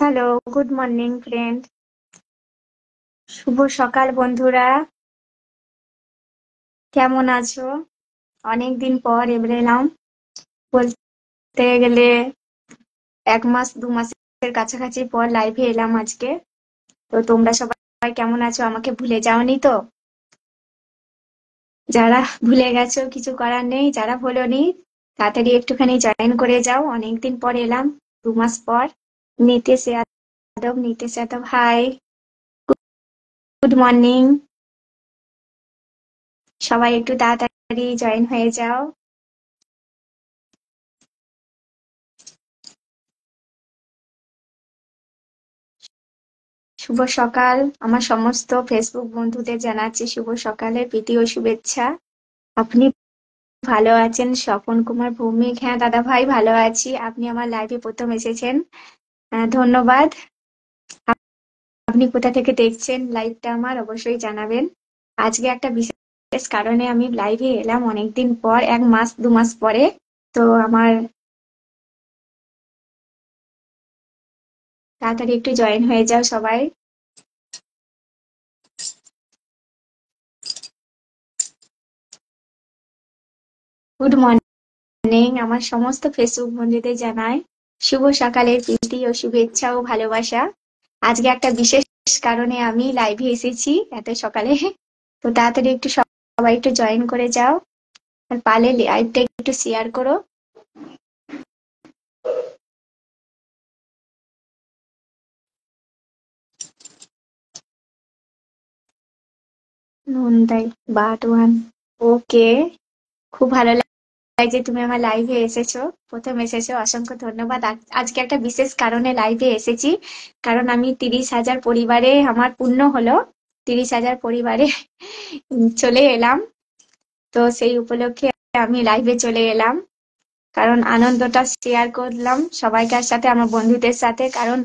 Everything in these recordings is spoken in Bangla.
Hello, good morning friend. শুভ সকাল বন্ধুরা। কেমন আছো? অনেকদিন পর এবারে এলাম, বলতে গেলে 1 মাস 2 মাসের কাছাকাছি পর লাইভে এলাম আজকে। তো তোমরা সবাই কেমন আছো? আমাকে ভুলে যাওনি তো? যারা ভুলে গেছো কিছু করার নেই, যারা ভুলোনি তাড়াতাড়ি একটুখানি জয়েন করে যাও। অনেকদিন পর এলাম, 2 মাস পর। Nitesh Yadav, hi, good morning. সবাই একটু তাড়াতাড়ি জয়েন হয়ে যাও। শুভ সকাল। আমার সমস্ত ফেসবুক বন্ধুদের জানাচ্ছি শুভ সকালের প্রীতি ও শুভেচ্ছা। আপনি ভালো আছেন? স্বপন কুমার ভৌমিক, হ্যাঁ দাদা ভাই ভালো আছি। আপনি আমার লাইভে প্রথম এসেছেন, ধন্যবাদ। আপনি কোথা থেকে দেখছেন লাইভটা আমার অবশ্যই জানাবেন। আজকে একটা বিশেষ কারণে আমি লাইভে এলাম অনেকদিন পর, 1 মাস 2 মাস পরে। তো আমার তাড়াতাড়ি একটু জয়েন হয়ে যাও সবাই। Good morning. আমার সমস্ত ফেসবুক বন্ধুদের জানাই শুভ সকালের প্রীতি ও শুভেচ্ছা ও ভালোবাসা। আজকে একটা বিশেষ কারণে আমি লাইভে এসেছি এত সকালে। তো তাড়াতাড়ি একটু সবাই একটু জয়েন করে যাও, আর পারলে লাইভটা একটু শেয়ার করো। নন্দাই বাট 1, ওকে। খুব ভালো লাগছে তুমি আমার লাইভে এসেছো, প্রথম এসেছো, অসংখ্য ধন্যবাদ। আজকে একটা বিশেষ কারণে লাইভে এসেছি, কারণ আমি 30,000 পরিবারে আমার পূর্ণ হলো। 30,000 পরিবারে চলে এলাম। তো সেই উপলক্ষে আমি লাইভে চলে এলাম, কারণ আনন্দটা শেয়ার করলাম সবাইকার সাথে, আমার বন্ধুদের সাথে, কারণ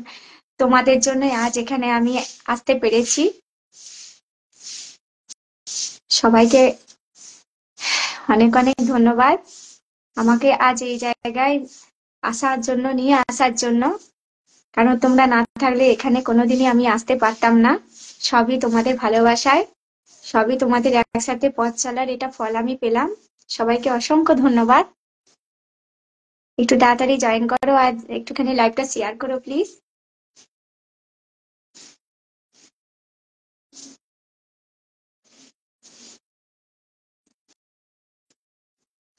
তোমাদের জন্য আজ এখানে আমি আসতে পেরেছি। সবাইকে অনেক অনেক ধন্যবাদ আমাকে আজ এই জায়গায় নিয়ে আসার জন্য, কারণ তোমরা না থাকলে এখানে কোনোদিনই আমি আসতে পারতাম না। সবই তোমাদের ভালোবাসায়, সবই তোমাদের একসাথে পথ চলার এটা ফল আমি পেলাম। সবাইকে অসংখ্য ধন্যবাদ। একটু তাড়াতাড়ি জয়েন করো আর একটুখানি লাইভটা শেয়ার করো প্লিজ।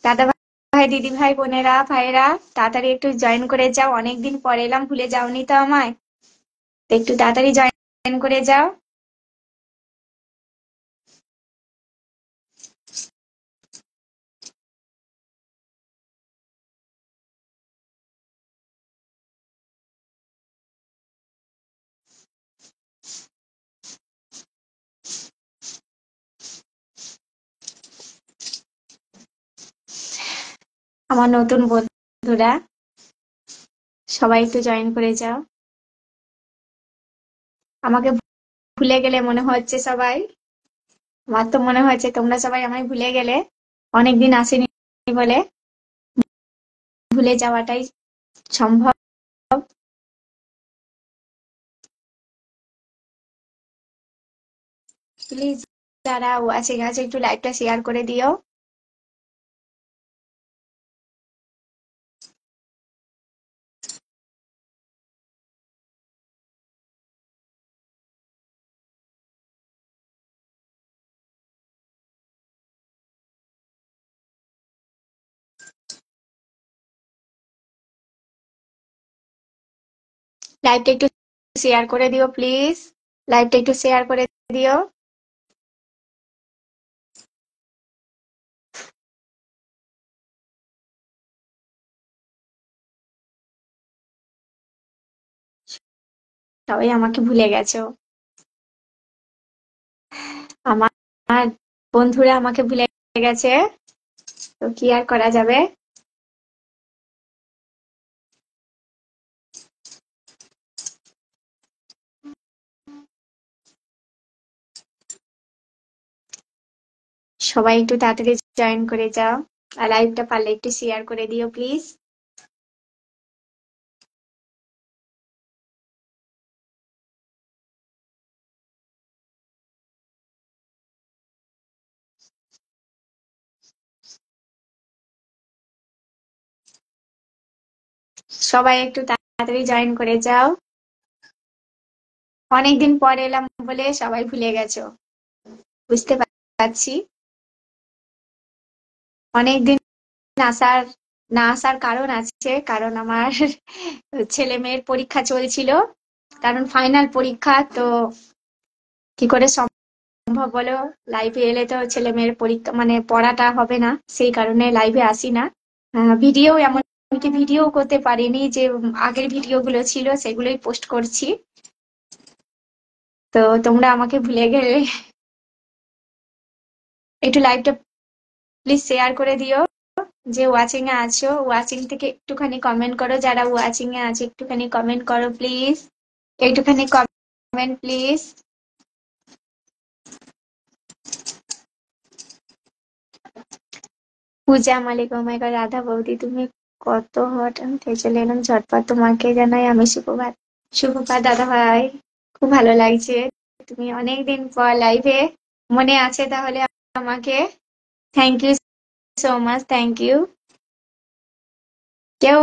দাদা ভাই, দিদি ভাই, বোনেরা, ভাইয়েরা, তাড়াতাড়ি একটু জয়েন করে যাও। অনেকদিন পর এলাম, ভুলে যাওনি তো আমায়? তো একটু তাড়াতাড়ি জয়েন করে যাও। আমার নতুন বন্ধুরা সবাই একটু জয়েন করে যাও। আমাকে ভুলে গেলে মনে হচ্ছে সবাই, আমার তো মনে হচ্ছে তোমরা সবাই আমায় ভুলে গেলে, অনেকদিন আসেনি বলে। ভুলে যাওয়াটাই সম্ভব। প্লিজ যারা ওয়াচিং আছে একটু লাইভটা শেয়ার করে দিও। লাইভটা একটু শেয়ার করে দিও প্লিজ। লাইভটা একটু শেয়ার করে দিও। সবাই আমাকে ভুলে গেছো, আমার বন্ধুরা আমাকে ভুলে গেছে। তো কি আর করা যাবে। সবাই একটু তাড়াতাড়ি জয়েন করে যাও, আর লাইভটা পারলে একটু শেয়ার করে দিও প্লিজ। সবাই একটু তাড়াতাড়ি জয়েন করে যাও। অনেকদিন পর এলাম বলে সবাই ভুলে গেছো, বুঝতে পারছি। অনেকদিন আসার না আসার কারণ আছে, কারণ আমার ছেলে মেয়ের পরীক্ষা চলছিল, কারণ ফাইনাল পরীক্ষা তো কি করে সম্ভব বলো, লাইভে এলে তো ছেলে মেয়ের পরীক্ষা মানে পড়াটা হবে না, সেই কারণে লাইভে আসি না। ভিডিও এমনকি ভিডিও করতে পারিনি, যে আগের ভিডিও গুলো ছিল সেগুলোই পোস্ট করছি। তো তোমরা আমাকে ভুলে গেলে, একটু লাইভটা প্লিজ শেয়ার করে দিও। যে ওয়াচিং এ আছো, ওয়াচিং থেকে একটুখানি কমেন্ট করো, যারা ওয়াচিং এ আছে একটুখানি কমেন্ট করো প্লিজ, একটুখানি comment please. Puja Malik, oh my God, Radha বৌদি তুমি কত হট, আমি খেয়ে চলে এলাম ঝটপট, তোমাকে জানাই আমি সুপ্রভাত। সুপ্রভাত দাদা ভাই, খুব ভালো লাগছে, তুমি অনেকদিন পর লাইভে, মনে আছে তাহলে আমাকে? Thank you so much, thank you. কেউ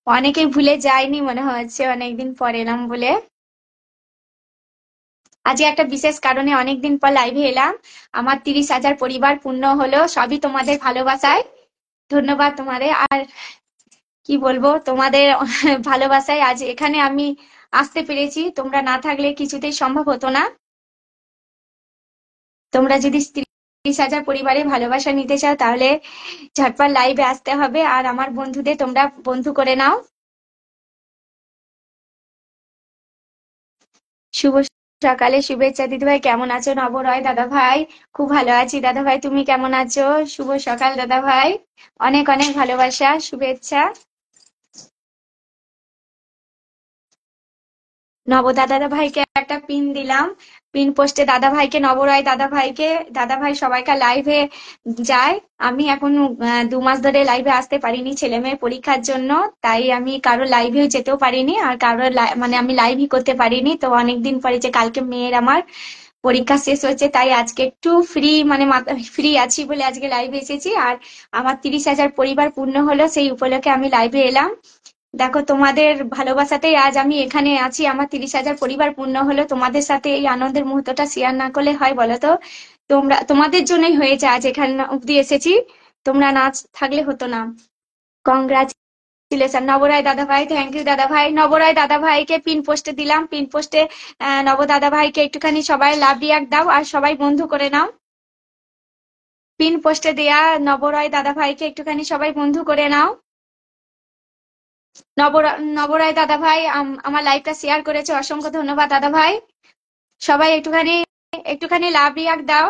অনেকেই ভুলে যায়নি মনে হচ্ছে, অনেকদিন পর এলাম বলে। আজকে একটা বিশেষ কারণে অনেকদিন পর লাইভে এলাম। আমার 30,000 পরিবার পূর্ণ হলো, সবই তোমাদের ভালোবাসায়। ধন্যবাদ তোমাদের। আর কি বলবো, তোমাদের ভালোবাসায় আজ এখানে আমি আসতে পেরেছি, তোমরা না থাকলে কিছুতেই সম্ভব হতো না। তোমরা যদি 30,000 পরিবারের ভালোবাসা নিতে চাও তাহলে ঝটপট লাইভে আসতে হবে, আর আমার বন্ধুদের তোমরা বন্ধু করে নাও। শুভ সকালে শুভেচ্ছা দিদিভাই, কেমন আছো? নবরয় দাদা ভাই, খুব ভালো আছি দাদা ভাই, তুমি কেমন আছো? শুভ সকাল দাদা ভাই, অনেক অনেক ভালোবাসা, শুভেচ্ছা। দাদা ভাইকে একটা পিন দিলাম, পিন পোস্টে দাদা ভাইকে, নবরায় দাদা ভাইকে, দাদা ভাই সবাইকার লাইভে যায়। আমি এখন 2 মাস ধরে লাইভে আসতে পারিনি ছেলে মেয়ের পরীক্ষার জন্য, তাই আমি কারো লাইভেও যেতেও পারিনি, আর কারো মানে আমি লাইভই করতে পারিনি। তো অনেকদিন পরে, যে কালকে মেয়ের আমার পরীক্ষা শেষ হচ্ছে, তাই আজকে একটু ফ্রি মানে ফ্রি আছি বলে আজকে লাইভে এসেছি। আর আমার 30,000 পরিবার পূর্ণ হলো, সেই উপলক্ষে আমি লাইভে এলাম। দেখো তোমাদের ভালোবাসাতেই আজ আমি এখানে আছি, আমার 30,000 পরিবার পূর্ণ হলো। তোমাদের সাথে এই আনন্দের মুহূর্তটা শেয়ার না করলে হয় বলো তো? তোমাদের জন্যই হয়েছে আজ এখানে অব্দি এসেছি, তোমরা না থাকলে হতো না। কংগ্রাচুলেশন নবরায় দাদা ভাই, থ্যাংক ইউ দাদা ভাই। নবরায় দাদা ভাইকে পিন পোস্টে দিলাম, পিন পোস্টে নব দাদা ভাইকে একটুখানি সবাই লাভ রিয়াক্ট দাও, আর সবাই বন্ধু করে নাও। পিন পোস্টে দেয়া নবরায় দাদা ভাইকে একটুখানি সবাই বন্ধু করে নাও। নবরায় দাদা ভাই আমার লাইভটা শেয়ার করেছে, অসংখ্য ধন্যবাদ দাদা ভাই। সবাই একটুখানি একটুখানি লাভ রিয়াক্ট দাও।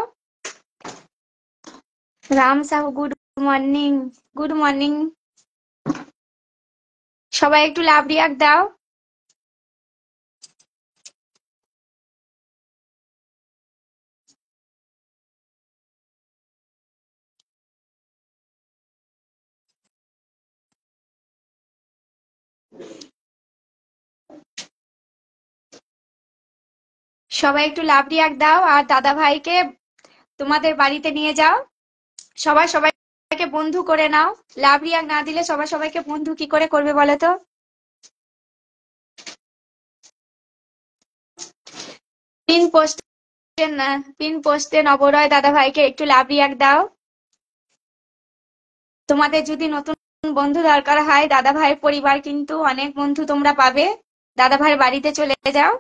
Ram Sahu, good morning, good morning. সবাই একটু লাভ রিয়াক্ট দাও। সবাই একটু লাভ রিয়াক্ট দাও, আর দাদা ভাইকে তোমাদের বাড়িতে নিয়ে যাও। সবাই সবাইকে বন্ধু করে নাও। লাভ রিয়াক্ট না দিলে সবাই সবাইকে বন্ধু কি করে করবে বলো তো? পিন পোস্টে পিন পোস্টে নবরয় দাদা ভাইকে একটু লাভ রিয়াক্ট দাও। তোমাদের যদি নতুন বন্ধু দরকার হয়, দাদা ভাইয়ের পরিবার কিন্তু অনেক বন্ধু তোমরা পাবে, দাদা ভাইয়ের বাড়িতে চলে যাও।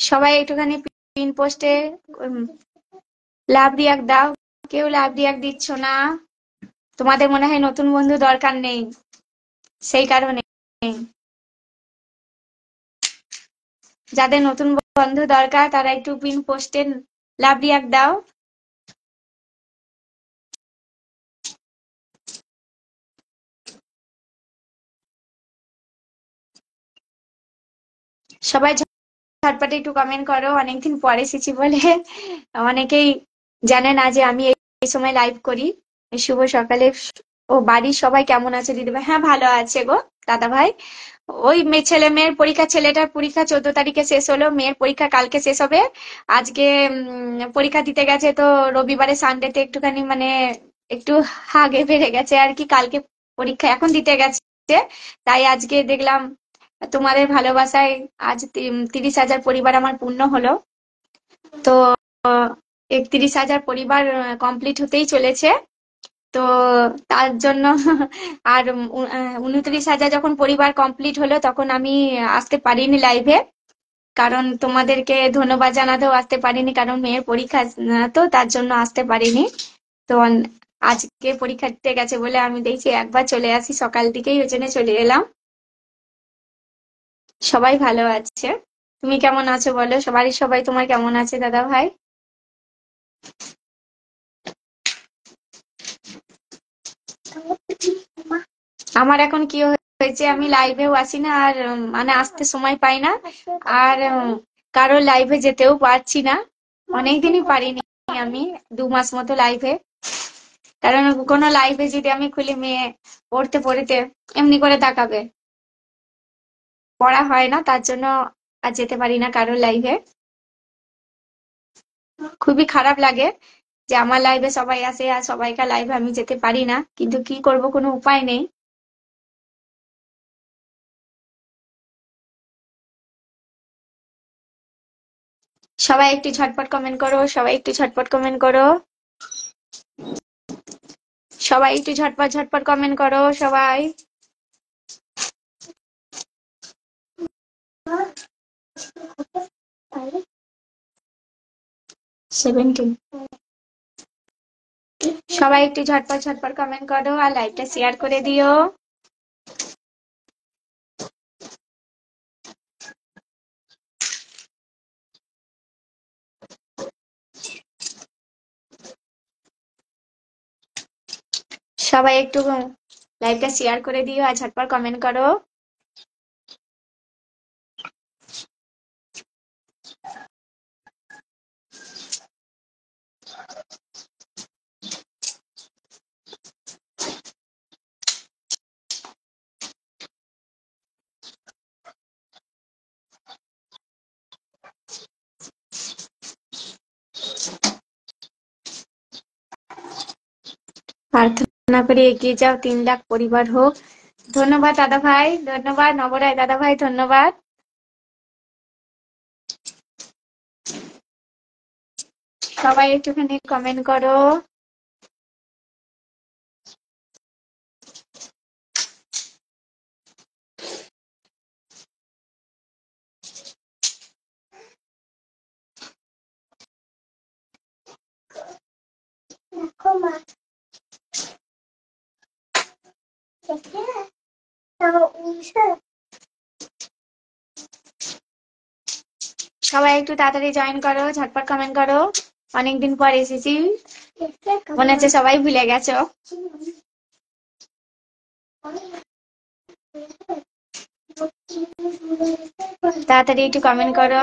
সবাই একটুখানি পিন পোস্টে লাভ রিয়াক্ট দাও। কেউ লাভ রিয়াক্ট দিচ্ছ না, তোমাদের মনে হয় নতুন বন্ধু দরকার নেই, সেই কারণে। যাদের নতুন বন্ধু দরকার তারা একটু পিন পোস্টে লাভ রিয়াক্ট দাও। সবাই ঝটপট একটু কমেন্ট করো, অনেকদিন পরে এসেছি বলে অনেকেই জানে না যে আমি এই সময় লাইভ করি। শুভ সকালে ও বাড়ির সবাই কেমন আছে দিদিভাই? হ্যাঁ ভালো আছে গো দাদা ভাই। ওই ছেলে মেয়ের পরীক্ষা, ছেলেটার পরীক্ষা 14 তারিখে শেষ হলো, মেয়ের পরীক্ষা কালকে শেষ হবে। আজকে পরীক্ষা দিতে গেছে তো, রবিবারে সানডেতে একটুখানি মানে একটু হাগে বেড়ে গেছে আর কি। কালকে পরীক্ষা এখন দিতে গেছে, তাই আজকে দেখলাম তোমাদের ভালোবাসায় আজ 30,000 পরিবার আমার পূর্ণ হলো। তো 31,000 পরিবার কমপ্লিট হতেই চলেছে। তো তার জন্য আর 29,000 যখন পরিবার কমপ্লিট হলো তখন আমি আসতে পারিনি লাইভে, কারণ তোমাদেরকে ধন্যবাদ জানাতেও আসতে পারিনি, কারণ মেয়ের পরীক্ষা তো তার জন্য আসতে পারিনি। তো আজকে পরীক্ষা দিতে গেছে বলে আমি দেখছি একবার চলে আসি, সকাল দিকেই ওই জন্য চলে এলাম। সবাই ভালো আছে। তুমি কেমন আছো বলো, বাড়ির সবাই তোমার কেমন আছে দাদা ভাই? আমার এখন কি হয়েছে, আমি লাইভেও আসি না, আর মানে আসতে সময় পাই না, আর কারো লাইভে যেতেও পারছি না। অনেকদিনই পারিনি আমি, 2 মাস মতো লাইভে। কারণ কোনো লাইভে যদি আমি খুলি, মেয়ে পড়তে পড়তে এমনি করে তাকাবে, পড়া হয় না, তার জন্য আর যেতে পারি না কারোর লাইভে। খুবই খারাপ লাগে যে আমার লাইভে সবাই আসে আর সবাইকার লাইভে আমি যেতে পারি না, কিন্তু কি করব, কোনো উপায় নেই। সবাই একটু ঝটপট কমেন্ট করো, সবাই একটু ঝটপট কমেন্ট করো, সবাই একটু ঝটপট ঝটপট কমেন্ট করো সবাই। 17। সবাই একটু ঝটপট ঝটপট কমেন্ট করো আর লাইভটা শেয়ার করে দিও। সবাই একটু লাইভটা শেয়ার করে দিও আর ঝটপট কমেন্ট করো। প্রার্থনা করে এগিয়ে যাও, 3 লাখ পরিবার হোক। ধন্যবাদ দাদা ভাই, ধন্যবাদ নবরায় দাদা ভাই, ধন্যবাদ। সবাই একটুখানি কমেন্ট করো। সবাই একটু তাড়াতাড়ি জয়েন করো, ঝটপট কমেন্ট করো। অনেকদিন পর এসেছি, মনে হচ্ছে সবাই ভুলে গেছো। তাড়াতাড়ি একটু কমেন্ট করো।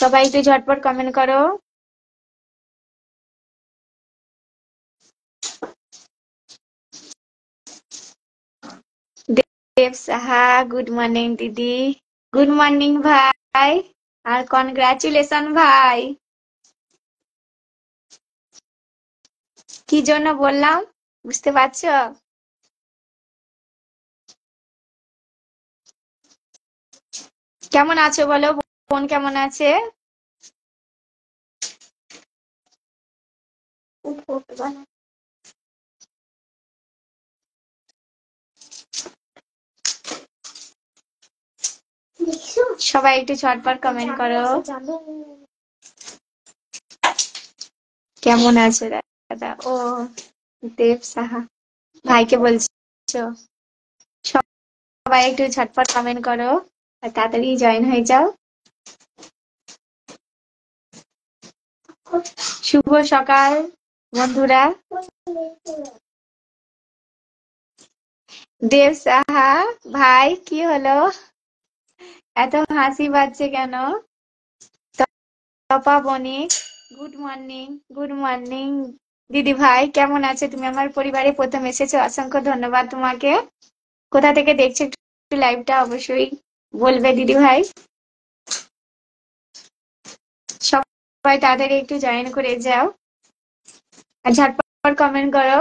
সবাই একটু ঝটপট কমেন্ট করো। দেব সাহা, গুড মর্নিং দিদি। গুড মর্নিং ভাই, আর কনগ্রাচুলেশন ভাই। কি জন্য বললাম বুঝতে পারছো? কেমন আছো বলো, বোন কেমন আছে? সবাই একটু ঝটপট কমেন্ট করো। কেমন আছো দাদা? ও দেব সাহা ভাইকে বলছো? সবাই একটু ঝটপট কমেন্ট করো আর তাড়াতাড়ি জয়েন হয়ে যাও। শুভ সকাল বন্ধুরা। দেব সাহা ভাই, কি হলো? এত হাসি পাচ্ছে কেন? তপা বণিক, গুড মর্নিং। গুড মর্নিং দিদি ভাই, কেমন আছে তুমি? আমার পরিবারে প্রথম এসেছো, অসংখ্য ধন্যবাদ তোমাকে। কোথা থেকে দেখছো একটু লাইভটা অবশ্যই বলবে দিদি ভাই। সবাই তাড়াতাড়ি একটু জয়েন করে যাও আর ঝটপট কমেন্ট করো।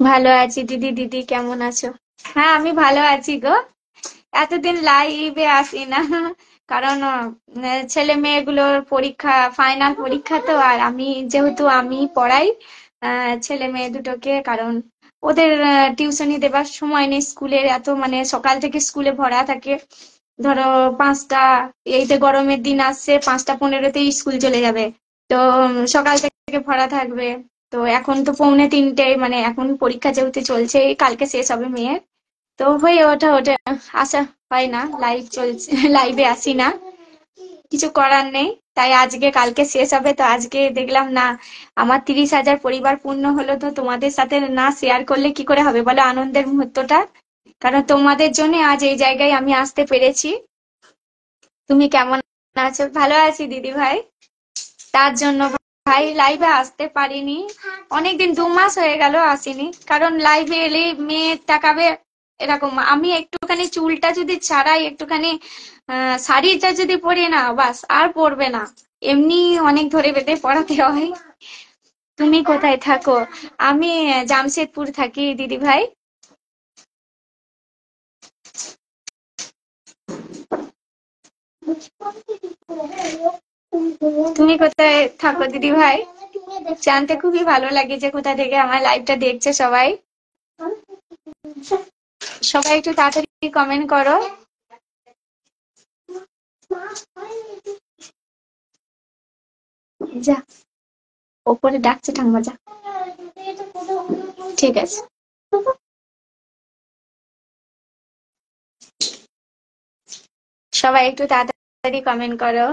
ভালো আছি দিদি। দিদি কেমন আছো? হ্যাঁ, আমি ভালো আছি গো। এতদিন লাইভে আসি না, কারণ ছেলে মেয়েগুলোর পরীক্ষা, ফাইনাল পরীক্ষা তো। আর আমি যেহেতু আমি পড়াই ছেলে মেয়ে দুটোকে, কারণ ওদের টিউশনি দেবার সময় নেই। স্কুলের এত মানে সকাল থেকে স্কুলে ভরা থাকে। ধরো 5টা, এইতে গরমের দিন আসছে, 5টা 15-তেই স্কুল চলে যাবে। তো সকাল থেকে ভরা থাকবে। তো এখন তো 2:45, মানে এখন পরীক্ষা যেহেতু চলছে, কালকে শেষ হবে মেয়ের। তো হয়ে ওঠা ওটা আসা হয় না, লাইভ চলছে, লাইভে আসি না, কিছু করার নেই। তাই আজকে কালকে শেষ হবে, তো আজকে দেখলাম না, আমার 30,000 পরিবার পূর্ণ হলো, তো তোমাদের সাথে না শেয়ার করলে কি করে হবে বলো আনন্দের মুহূর্তটা। কারণ তোমাদের জন্য আজ এই জায়গায় আমি আসতে পেরেছি। তুমি কেমন আছো? ভালো আছি দিদি ভাই। তার জন্য ভাই লাইভে আসতে পারিনি অনেকদিন, 2 মাস হয়ে গেল আসিনি। কারণ লাইভে এলে মেয়ে তাকাবে এরকম। আমি একটুখানি চুলটা যদি ছাড়াই, একটুখানি শাড়িটা যদি পরি না, বাস আর পরবে না। এমনি অনেক ধরে বেঁধে পড়াতে হয়। তুমি কোথায় থাকো? আমি জামশেদপুর থাকি দিদি ভাই। তুমি কোথায় থাকো দিদি ভাই? জানতে খুবই ভালো লাগে যে কোথা থেকে আমার লাইভটা দেখছে সবাই। সবাই একটু তাড়াতাড়ি কমেন্ট করো। যা, ওপরে ডাকছে ঠাম্মা, যা। ঠিক আছে, সবাই একটু তাড়াতাড়ি কমেন্ট করো।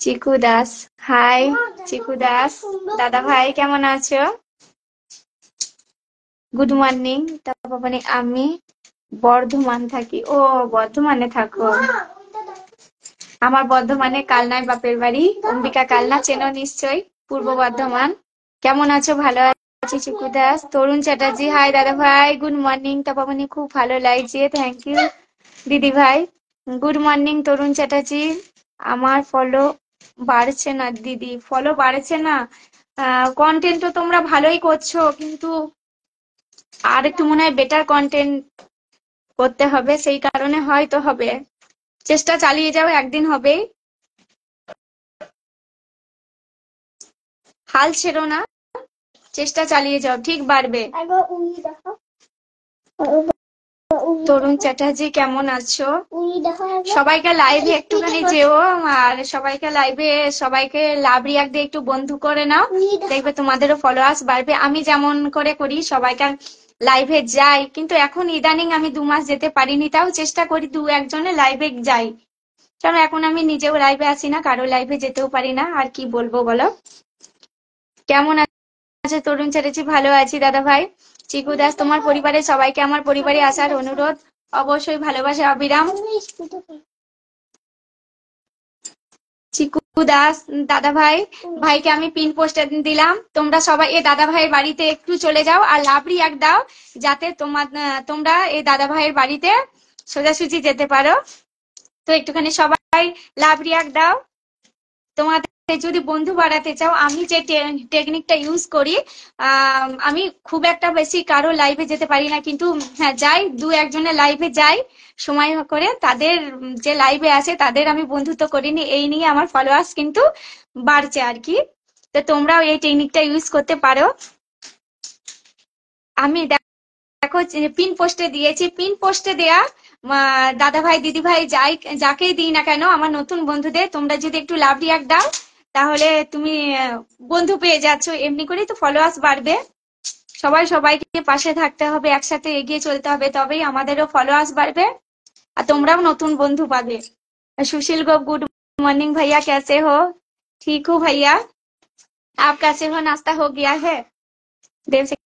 চিকু দাস, হাই চিকু দাস। দাদা ভাই কেমন আছো? Good morning. তারপর মানে আমি বর্ধমান থাকি। ও, বর্ধমানে থাকো। আমার বর্ধমানে কালনায় বাপের বাড়ি, অম্বিকা কালনা, চেনো নিশ্চয়ই, পূর্ব বর্ধমান। কেমন আছো? ভালো আছি চিকু দাস। তরুণ চ্যাটার্জি, হাই দাদা ভাই, গুড মর্নিং। তাপাবনি, খুব ভালো লাগছে, থ্যাংক ইউ দিদি ভাই। গুড মর্নিং তরুণ চ্যাটার্জি। আমার ফলো বাড়ছে না দিদি, ফলো বাড়ছে না। কন্টেন্ট তো তোমরা ভালোই করছো, কিন্তু আর একটু মনে হয় বেটার কন্টেন্ট করতে হবে, সেই কারণে হয়তো হবে। চেষ্টা চালিয়ে যাও, একদিন হবেই। হাল ছেড়ো না, চেষ্টা চালিয়ে যাও, ঠিক বাড়বে। তরুণ চ্যাটার্জি কেমন আছো? সবাইকে লাইভে একটুখানি যেও, আর সবাইকে লাইভে, সবাইকে লাভ রিয়াক্ট দিয়ে একটু বন্ধু করে নাও, দেখবে তোমাদেরও ফলোয়ার্স বাড়বে। আমি যেমন করে করি, সবাইকে লাইভে যাই, কিন্তু এখন ইদানিং আমি 2 মাস যেতে পারিনি, তাও চেষ্টা করি 2-1 জনের লাইভে যাই। কারণ এখন আমি নিজেও লাইভে আসি না, কারো লাইভে যেতেও পারি না, আর কি বলবো বলো। কেমন আছো তরুণ চ্যাটার্জি? ভালো আছি দাদা ভাই। চিকু দাস, তোমার পরিবারের সবাইকে আমার পরিবারে আসার অনুরোধ, অবশ্যই ভালোবাসা অবিরাম। চিকু দাস দাদা ভাই, ভাইকে আমি পিন পোস্টে দিলাম, তোমরা সবাই এই দাদা ভাইয়ের বাড়িতে একটু চলে যাও আর লাভ রিয়াক্ট দাও, যাতে তোমরা এই দাদা ভাইয়ের বাড়িতে সোজাসুজি যেতে পারো। তো একটুখানি সবাই লাভ রিয়াক্ট দাও। তোমাদের যদি বন্ধু বাড়াতে চাও, আমি যে টেকনিকটা ইউজ করি, আমি খুব একটা বেশি কারো লাইভে যেতে পারি না, কিন্তু হ্যাঁ যাই, 2-1 জনের লাইভে যাই সময় করে, তাদের যে লাইভে আছে তাদের আমি বন্ধুত্ব করিনি, এই নিয়ে আমার ফলোয়ার্স কিন্তু বাড়ছে আর কি। তো তোমরাও এই টেকনিকটা ইউজ করতে পারো। আমি দেখো পিন পোস্টে দিয়েছি, পিন পোস্টে দেয়া দাদা ভাই দিদি ভাই যাকেই দিই না কেন, আমার নতুন বন্ধুদের তোমরা যদি একটু লাভ রিয়াক্ট দাও, তাহলে তুমি বন্ধু পেয়ে যাচ্ছ। এমনি করেই তো ফলোয়ার্স বাড়বে। সবাই সবাইকে পাশে থাকতে হবে, একসাথে এগিয়ে চলতে হবে, তবেই আমাদেরও ফলোয়ার্স বাড়বে আর তোমরাও नतून बंधु पाबे। सुशील गो गुड मॉर्निंग भैया, कैसे हो? ठीक हूँ भैया, आप कैसे हो? नाश्ता हो गया है? देव से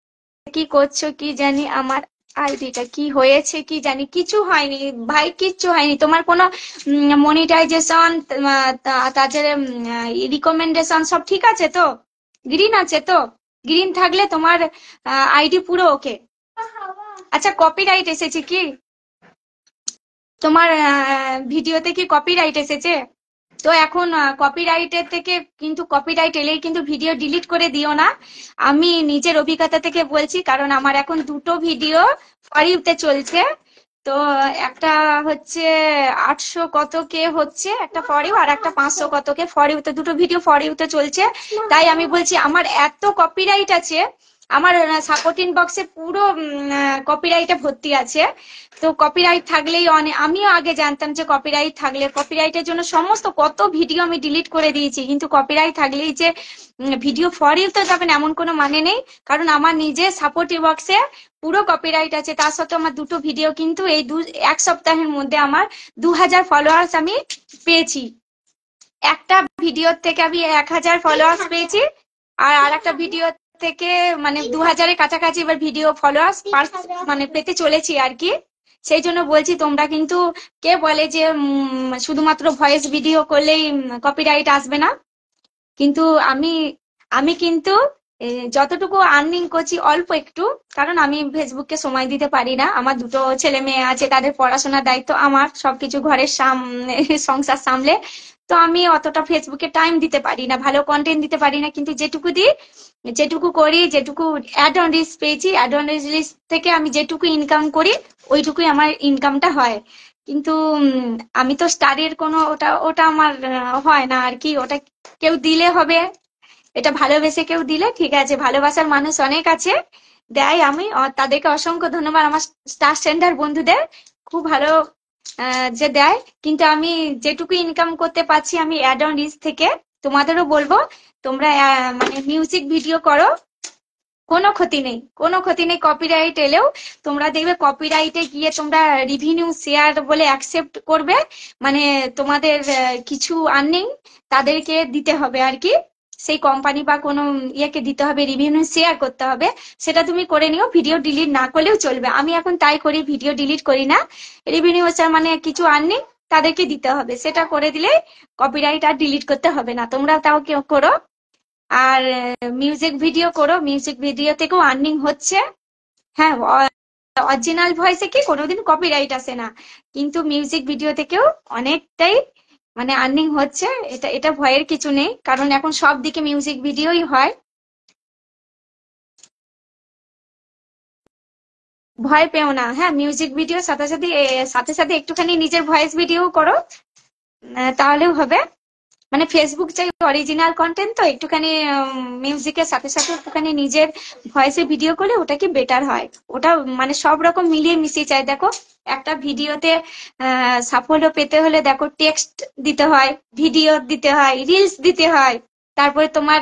কি করছো কি জানি, আমার আইডিটা কি হয়েছে কি জানি, কিছু হয়নি ভাই, কিচ্ছু হয়নি। তোমার কোনো মনিটাইজেশন, তাছাড়া রিকমেন্ডেশন সব ঠিক আছে তো? গ্রিন আছে তো? গ্রিন থাকলে তোমার আইডি পুরো ওকে। আচ্ছা, কপিরাইট এসেছে কি তোমার ভিডিওতে? কি কপিরাইট এসেছে? তো এখন কপিরাইটের থেকে, কিন্তু কপিরাইট এলেই কিন্তু ভিডিও ডিলিট করে দিও না। আমি নিজের অভিজ্ঞতা থেকে বলছি, কারণ আমার এখন দুটো ভিডিও ফর ইউতে চলছে। তো একটা হচ্ছে 800 কত কে হচ্ছে একটা ফর ইউ, আর একটা 500 কত কে ফর ইউতে, দুটো ভিডিও ফর ইউতে চলছে। তাই আমি বলছি, আমার এত কপিরাইট আছে, আমার সাপোর্টিং বক্সে পুরো কপিরাইটে ভর্তি আছে। তো কপিরাইট থাকলেই আমিও আগে জানতাম যে কপিরাইট থাকলে, কপিরাইটের জন্য সমস্ত কত ভিডিও আমি ডিলিট করে দিয়েছি, কিন্তু কপিরাইট থাকলেই যে ভিডিও ফর ইউতে যাবেন এমন কোনো মানে নেই। কারণ আমার নিজের সাপোর্টিভ বক্সে পুরো কপিরাইট আছে। তার সত্ত্বেও আমার দুটো ভিডিও কিন্তু এই এক সপ্তাহের মধ্যে আমার 2000 ফলোয়ার্স আমি পেয়েছি। একটা ভিডিও থেকে আমি 1000 ফলোয়ার্স পেয়েছি, আর আরেকটা ভিডিও থেকে মানে 2000-এর কাছাকাছি এবার ভিডিও ফলোয়ার্স মানে পেতে চলেছি আর কি। সেই জন্য বলছি, তোমরা কিন্তু, কে বলে যে শুধুমাত্র ভয়েস ভিডিও করলেই কপিরাইট আসবে না, কিন্তু আমি আমি কিন্তু যতটুকু আর্নিং করছি অল্প একটু, কারণ আমি ফেসবুককে সময় দিতে পারি না। আমার দুটো ছেলে মেয়ে আছে, তাদের পড়াশোনার দায়িত্ব আমার, সবকিছু ঘরের সংসার সামলে। তো আমি অতটা ফেসবুকে টাইম দিতে পারি না, ভালো কন্টেন্ট দিতে পারি না। কিন্তু যেটুকু দিই, যেটুকু করি, যেটুকু অ্যাড অন রিচ পেয়েছি, অ্যাড অন রিচ থেকে আমি যেটুকু ইনকাম করি, ওইটুকুই আমার ইনকামটা হয়। কিন্তু আমি তো স্টারের কোনো, ওটা ওটা আমার হয় না আর কি। ওটা কেউ দিলে হবে, এটা ভালোবেসে কেউ দিলে ঠিক আছে, ভালোবাসার মানুষ অনেক আছে, দেয়। আমি তাদেরকে অসংখ্য ধন্যবাদ, আমার স্টার সেন্টার বন্ধুদের, খুব ভালো যে দেয়। কিন্তু আমি যেটুকু ইনকাম করতে পারছি আমি অ্যাড অন রিচ থেকে। তোমাদেরও বলবো, তোমরা মানে মিউজিক ভিডিও করো, কোনো ক্ষতি নেই, কোনো ক্ষতি নেই। কপিরাইট এলেও তোমরা দেখবে কপিরাইটে গিয়ে তোমরা রিভিনিউ শেয়ার বলে অ্যাকসেপ্ট করবে, মানে তোমাদের কিছু আর্নিং তাদেরকে দিতে হবে আর কি। সেই কোম্পানি বা কোনো ইয়েকে দিতে হবে, রিভিনিউ শেয়ার করতে হবে। সেটা তুমি করে নিও, ভিডিও ডিলিট না করলেও চলবে। আমি এখন তাই করি, ভিডিও ডিলিট করি না। রিভিনিউ শেয়ার মানে কিছু আর্নিং তাদেরকে দিতে হবে, সেটা করে দিলে কপিরাইট আর ডিলিট করতে হবে না। তোমরা তাও কেউ করো। আর মিউজিক ভিডিও করো, মিউজিক ভিডিও থেকেও আর্নিং হচ্ছে। হ্যাঁ, অরিজিনাল ভয়েসে কি কোনোদিন কপিরাইট আসে না, কিন্তু মিউজিক ভিডিও থেকেও অনেকটাই মানে আর্নিং হচ্ছে। এটা এটা ভয়ের কিছু নেই, কারণ এখন সব দিকে মিউজিক ভিডিওই হয়। ভয় পেও না। হ্যাঁ, মিউজিক ভিডিও সাথে সাথে সাথে সাথে একটুখানি নিজের ভয়েস ভিডিও করো, তাহলেও হবে। মানে ফেসবুক চাই অরিজিনাল কন্টেন্ট, তো একটুখানি মিউজিকের সাথে সাথে একটুখানি নিজের ভয়েসে ভিডিও করলে ওটা কি বেটার হয়। ওটা মানে সব রকম মিলিয়ে মিশিয়ে চাই। দেখো, একটা ভিডিওতে সাফল্য পেতে হলে দেখো টেক্সট দিতে হয়, ভিডিও দিতে হয়, রিলস দিতে হয়, তারপরে তোমার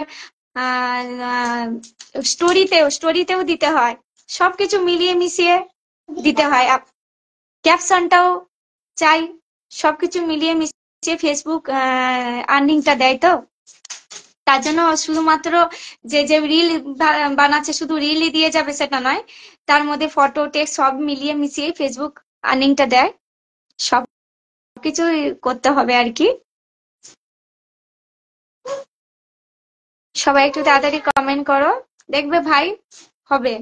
স্টোরিতেও দিতে হয়, সবকিছু মিলিয়ে মিশিয়ে দিতে হয়। ক্যাপশনটাও চাই, সবকিছু মিলিয়ে মিশিয়ে ফেসবুক আর্নিংটা দেয়। তো তার জন্য শুধুমাত্র যে যে রিল বানাচ্ছে শুধু রিলই দিয়ে যাবে সেটা নয়, তার মধ্যে ফটো টেক্সট সব মিলিয়ে মিশিয়ে ফেসবুক আর্নিংটা দেয়। সবকিছু করতে হবে আর কি। সবাই একটু তাড়াতাড়ি কমেন্ট করো, দেখবে ভাই হবে।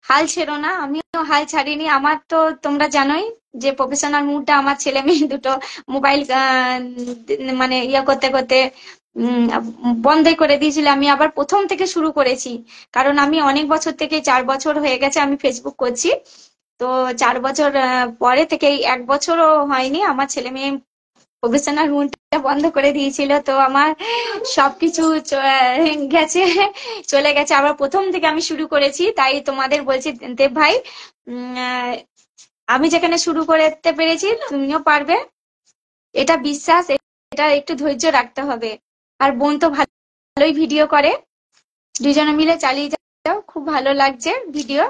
হাল ছেড়ো না, আমিও হাল ছাড়িনি। আমার তো তোমরা জানোই যে প্রফেশনাল মুডটা আমার ছেলে মেয়ে দুটো মোবাইল মানে ইয়া করতে করতে বন্ধই করে দিয়েছিল। আমি আবার প্রথম থেকে শুরু করেছি, কারণ আমি অনেক বছর থেকে, 4 বছর হয়ে গেছে আমি ফেসবুক করছি। তো 4 বছর পরে থেকে এই 1 বছরও হয়নি আমার ছেলে মেয়ে প্রফেশনাল মুডটা বন্ধ করে দিয়েছিল। তো আমার সবকিছু গেছে, চলে গেছে। আবার প্রথম থেকে আমি শুরু করেছি। তাই তোমাদের বলছি দেব ভাই, আমি যেখানে শুরু করতে পেরেছি তুমিও পারবে, এটা বিশ্বাস। এটা একটু ধৈর্য রাখতে হবে। আর বোন তো ভালোই ভিডিও করে, দুজনে মিলে চালিয়ে যাও, খুব ভালো লাগছে ভিডিও।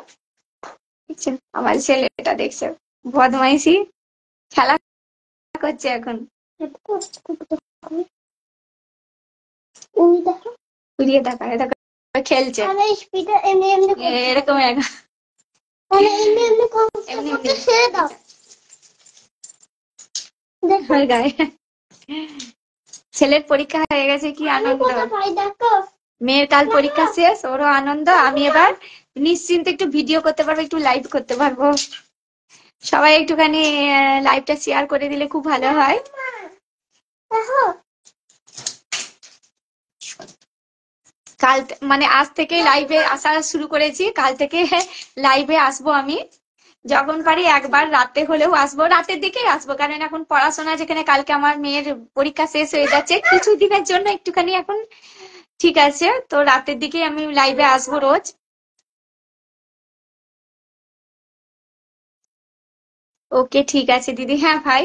দেখছো আমার ছেলেটা, দেখছো বদমাইশি খেলা করছে এখন। উড়িয়ে দেখা, দেখো খেলছে এরকম গায়ে। ছেলের পরীক্ষা হয়ে গেছে, কি আনন্দ। মেয়ের কাল পরীক্ষা শেষ, ওরও আনন্দ। আমি এবার নিশ্চিন্তে একটু ভিডিও করতে পারবো, একটু লাইভ করতে পারবো। সবাই একটুখানি লাইভটা শেয়ার করে দিলে খুব ভালো হয়। কাল মানে আজ থেকে লাইভে আসা শুরু করেছি, কাল থেকে লাইভে আসবো আমি। যখন পারি একবার রাতে হলেও আসবো, রাতের দিকেই আসবো, কারণ এখন পড়াশোনা, যেখানে কালকে আমার মেয়ের পরীক্ষা শেষ হয়ে যাচ্ছে, কিছু দিনের জন্য একটুখানি এখন ঠিক আছে, তো রাতের দিকেই আমি লাইভে আসবো রোজ। ওকে ঠিক আছে দিদি। হ্যাঁ ভাই,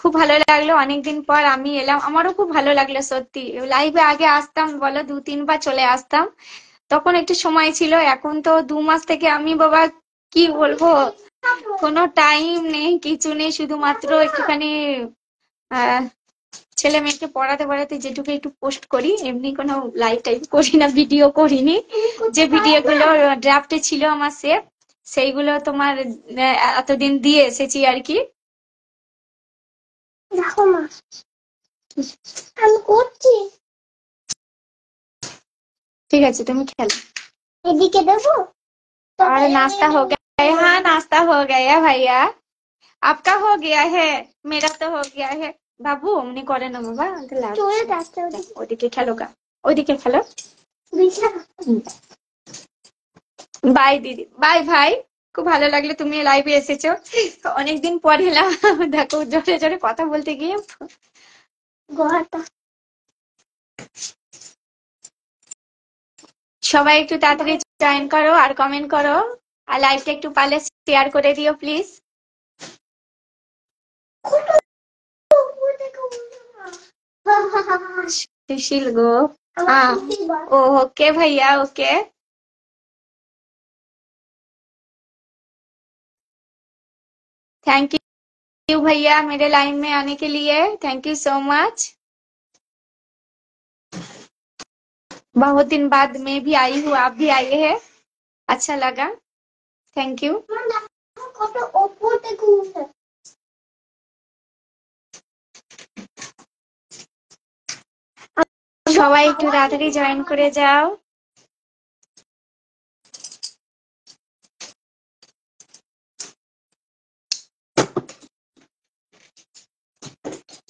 খুব ভালো লাগলো, অনেকদিন পর আমি এলাম, আমারও খুব ভালো লাগলো সত্যি। লাইভে আগে আসতাম বলো 2-3 বার চলে আসতাম, তখন একটু সময় ছিল। এখন তো 2 মাস থেকে আমি বাবা কি বলবো, কোনো টাইম নেই, কিছু নেই, শুধুমাত্র একটুখানি আহ ছেলে মেয়েকে পড়াতে পড়াতে যেটুকু একটু পোস্ট করি, এমনি কোনো লাইভ টাইভ করি না, ভিডিও করিনি। যে ভিডিও গুলো ড্রাফটে ছিল আমার সেভ, সেইগুলো তোমার এতদিন দিয়ে এসেছি আর কি। দেখো মা, আমি করছি। ঠিক আছে তুমি খেলো, এদিকে দেবো। और नाश्ता हो गया है? हाँ नाश्ता हो गया भैया, आपका हो गया है, मेरा तो हो गया है। বাবু অমনি করে না বাবা, ওদিকে খেলো গা, ওদিকে খেলো। বাই দিদি, বাই ভাই, খুব ভালো লাগলো তুমি লাইভে এসেছো, অনেকদিন পর এলাম। দেখো জোরে জোরে কথা বলতে গিয়ে সবাই একটু তাড়াতাড়ি জয়েন করো আর কমেন্ট করো, আর লাইভটা একটু পারলে শেয়ার করে দিও প্লিজ। सुशील गो, हाँ ओके भैया ओके। थैंक यू भैया मेरे लाइन में आने के लिए, थैंक यू सो मच। बहुत दिन बाद मैं भी आई हूँ, आप भी आए हैं, अच्छा लगा, थैंक यू। সবাই একটু তাড়াতাড়ি জয়েন করে যাও।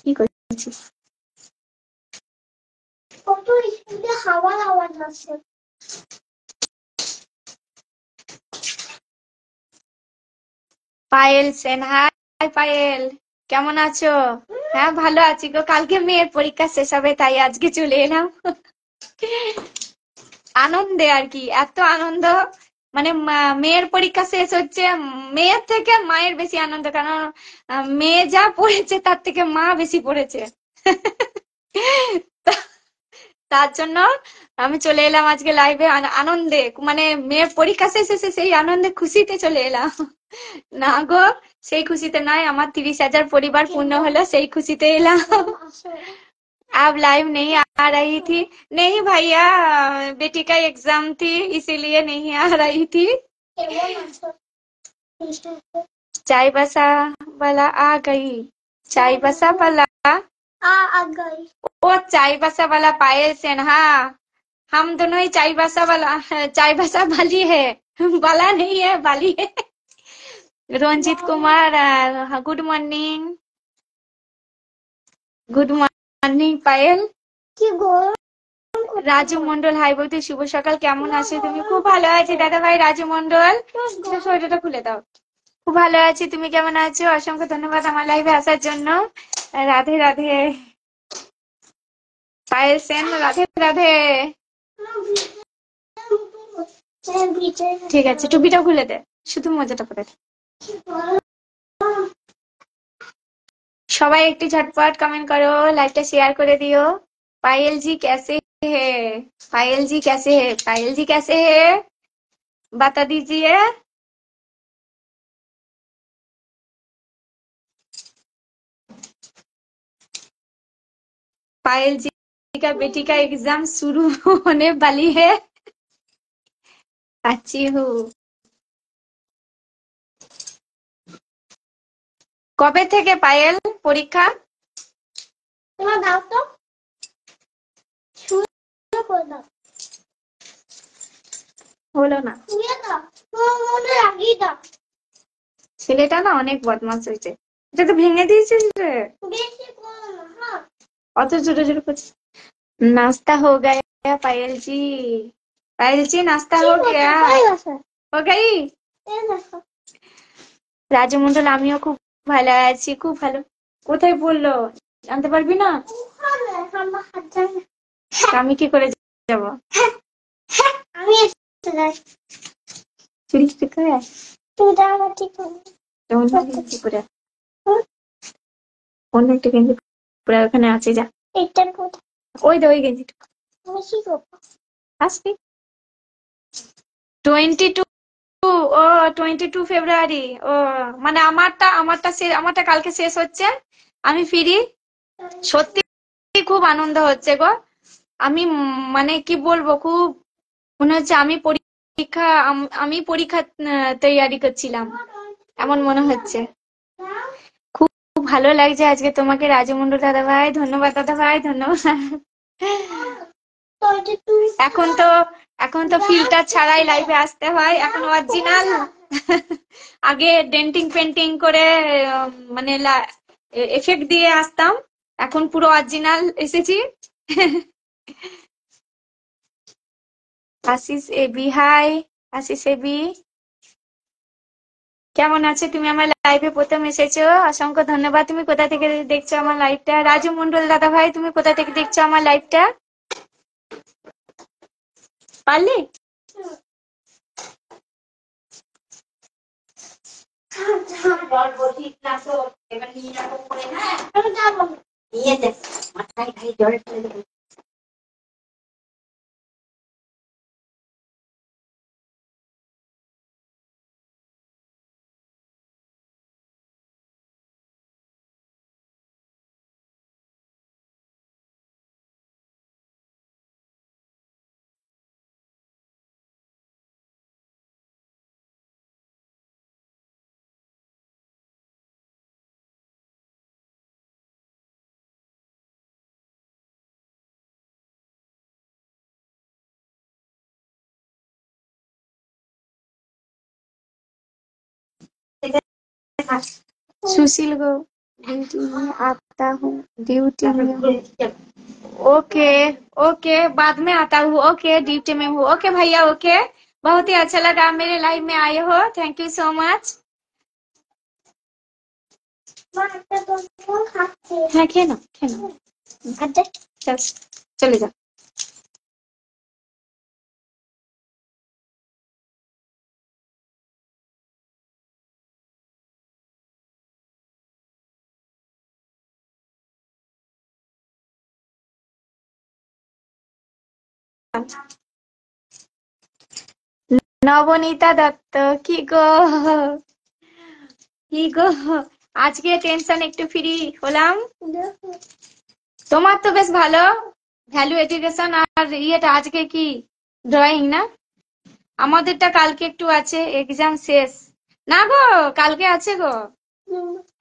কি করছিস? কত স্পিডে হাওয়ার আওয়াজ আসছে। পায়েল সেন, হাই পায়েল, কেমন আছো? হ্যাঁ ভালো আছি গো, কালকে মেয়ের পরীক্ষা শেষ হবে তাই আজকে চলে এলাম। আনন্দে আর কি, এত আনন্দ, মানে মেয়ের পরীক্ষা শেষ হচ্ছে, মেয়ের থেকে মায়ের বেশি আনন্দ, কারণ মেয়ে যা পড়েছে তার থেকে মা বেশি পড়েছে। তার জন্য আমি চলে এলাম আজকে লাইভে, আনন্দে, মানে মেয়ের পরীক্ষা শেষ হয়েছে সেই আনন্দে খুশিতে চলে এলাম। না গো, সেই খুশিতে নয়, আমার 30,000 পরিবার পূর্ণ হলো সেই খুশিতে এলাম। अब लाइव नहीं आ रही थी, नहीं भैया बेटी का एग्जाम थी इसीलिए नहीं आ रही थी। चाय बसा वाला आ गई, चाय बसा वाला आ गई, वो चाय बसा वाला पायल सिन्हा, हम दोनों ही चाय बसा वाला, चाय बसा वाली है, वाला नहीं है वाली है। Ranjit Kumar good morning, good morning Payel. কি গো, রাজু মন্ডল হাই বলতে, শুভ সকাল, কেমন আছো তুমি? খুব ভালো আছি দাদা ভাই রাজু মন্ডল, সোয়েটারটা খুলে দাও। খুব ভালো আছি, তুমি কেমন আছো? অসংখ্য ধন্যবাদ আমার লাইভে আসার জন্য। রাধে রাধে পায়েল সেন, রাধে রাধে। ঠিক আছে টুপিটা খুলে দে, শুধু মজাটা করে দে। সবাই একটু ঝটপট কमेंट करो, लाइवটা शेयर করে दियो। पायल जी कैसे है? पायल जी कैसे है? पायल जी कैसे है? बता दीजिए। पायल जी का बेटी का एग्जाम शुरू होने वाली है। अच्छी हूँ। কবে থেকে পায়েল পরীক্ষা? তোমার দাও তো, শুরু করে দাও। হলো না, ছেলেটা না অনেক বদমাশ হয়েছে। এটা তো ভেঙে দিয়েছিস রে, অত ছোট ছোট করছিস। नाश्ता हो गया पायल जी। पायल जी नाश्ता हो गया? हो गई? রাজমন্ডল আমিও খুব ভালো আছি, খুব ভালো। কোথায় বললো? জানতে পারবি না? আমি কি করে যাব? আমি চুরি কি করে? তুই দাও ঠিক করে। কি করে? অন্য একটা গেঞ্জি পুরো ওখানে আছে, যা। এটা কোথায়? ওই দে ওই গেঞ্জিটা। আমি কি করবো? আসবি 22। ও 22 ফেব্রুয়ারি। ও মানে আমারটা কালকে শেষ হচ্ছে, আমি ফিরি। সত্যি খুব আনন্দ হচ্ছে গো। আমি মানে কি বলবো, খুব মনে হচ্ছে আমি পরীক্ষা তৈয়ারি করছিলাম, এমন মনে হচ্ছে। খুব ভালো লাগছে আজকে তোমাকে রাজমন্ডল দাদা ভাই। ধন্যবাদ দাদা ভাই, ধন্যবাদ। এখন তো এখন তো ফিল্টার ছাড়াই লাইভে আসতে হয়, এখন অরিজিনাল। আগে ডেন্টিং পেন্টিং করে মানে এফেক্ট দিয়ে আসতাম, এখন পুরো অরিজিনাল এসেছি। আশিস এবি, হাই আশিস এবি, কেমন আছো তুমি? আমার লাইভে প্রথম এসেছো, অসংখ্য ধন্যবাদ। তুমি কোথা থেকে দেখছো আমার লাইভটা? রাজু মন্ডল দাদা ভাই, তুমি কোথা থেকে দেখছো আমার লাইভটা? পারলি? सुशील गो, ड्यूटी में आता हूँ, ड्यूटी में हूँ। ओके ओके, बाद में आता हूँ। ओके ड्यूटी में हूँ। ओके भैया, ओके। बहुत ही अच्छा लगा आप मेरे लाइव में आए हो, थैंक यू सो मच। हाँ खेल ना, खेल ना। चल चले जा। নবনীতা দত্ত, কি গো কি গো, আজকে টেনশন একটু ফ্রি হলাম। তোমার তো বেশ ভালো, ভ্যালু এডুকেশন আর ইয়েটা আজকে কি ড্রয়িং না? আমাদেরটা কালকে একটু আছে, এক্সাম শেষ না গো, কালকে আছে গো।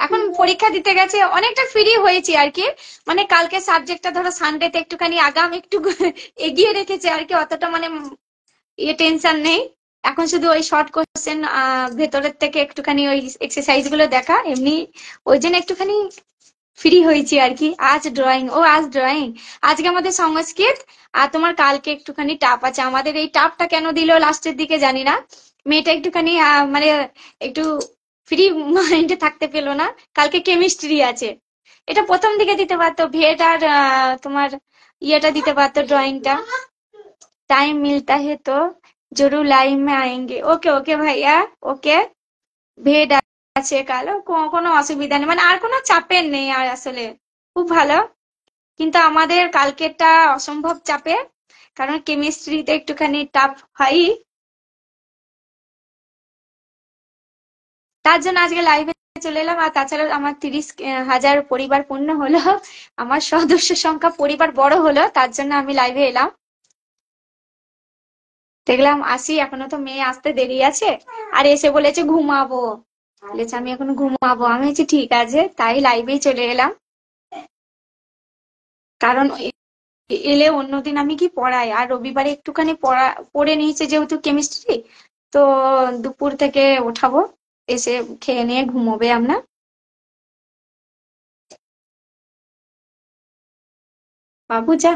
এখন পরীক্ষা দিতে গেছে, অনেকটা ফ্রি হয়েছি আর কি। মানে কালকে সাবজেক্টটা ধরো সানডেতে একটুখানি আগাম একটু এগিয়ে রেখেছে আর কি, অতটা মানে টেনশন নেই। এখন শুধু ওই শর্ট কোশ্চেন ভেতরের থেকে একটুখানি ওই এক্সারসাইজ গুলো দেখা, এমনি ওই জন্য একটুখানি ফ্রি হয়েছি আর কি। আজ ড্রয়িং, ও আজ ড্রয়িং, আজকে আমাদের সংস্কৃত। আর তোমার কালকে একটুখানি টাপ আছে। আমাদের এই টাপটা কেন দিল লাস্টের দিকে জানি না, মেয়েটা একটুখানি মানে একটু ফ্রি মাইন্ডে থাকতে পেলো না। কালকে কেমিস্ট্রি আছে, এটা প্রথম দিকে দিতে পারতো, ভেট আর তোমার ইয়েটা দিতে পারতো, ड्राइंगটা। टाइम मिलता है तो जरूर लाइव में आएंगे। ओके ओके भैया, ओके। भेड़ আছে কালো, কোনো অসুবিধা নেই, মানে আর কোনো চাপের নেই আর আসলে। খুব ভালো। কিন্তু আমাদের কালকেরটা অসম্ভব চাপের, কারণ কেমিস্ট্রিতে একটুখানি টাফ হয়। তার জন্য আজকে লাইভে চলে এলাম। আর তাছাড়া আমার 30,000 পরিবার পূর্ণ হলো, আমার সদস্য সংখ্যা পরিবার বড় হলো, তার জন্য আমি লাইভে এলাম। দেখলাম আসি, এখনো তো মেয়ে আসতে দেরি আছে। আর এসে বলেছে ঘুমাবো, বলেছে আমি এখন ঘুমাবো। আমি বলছি ঠিক আছে, তাই লাইভেই চলে এলাম। কারণ এলে অন্যদিন আমি কি পড়াই, আর রবিবারে একটুখানি পড়ে নিয়েছে যেহেতু কেমিস্ট্রি, তো দুপুর থেকে ওঠাবো, এসে খেয়ে নিয়ে ঘুমোবে আমরা। বাবু যা।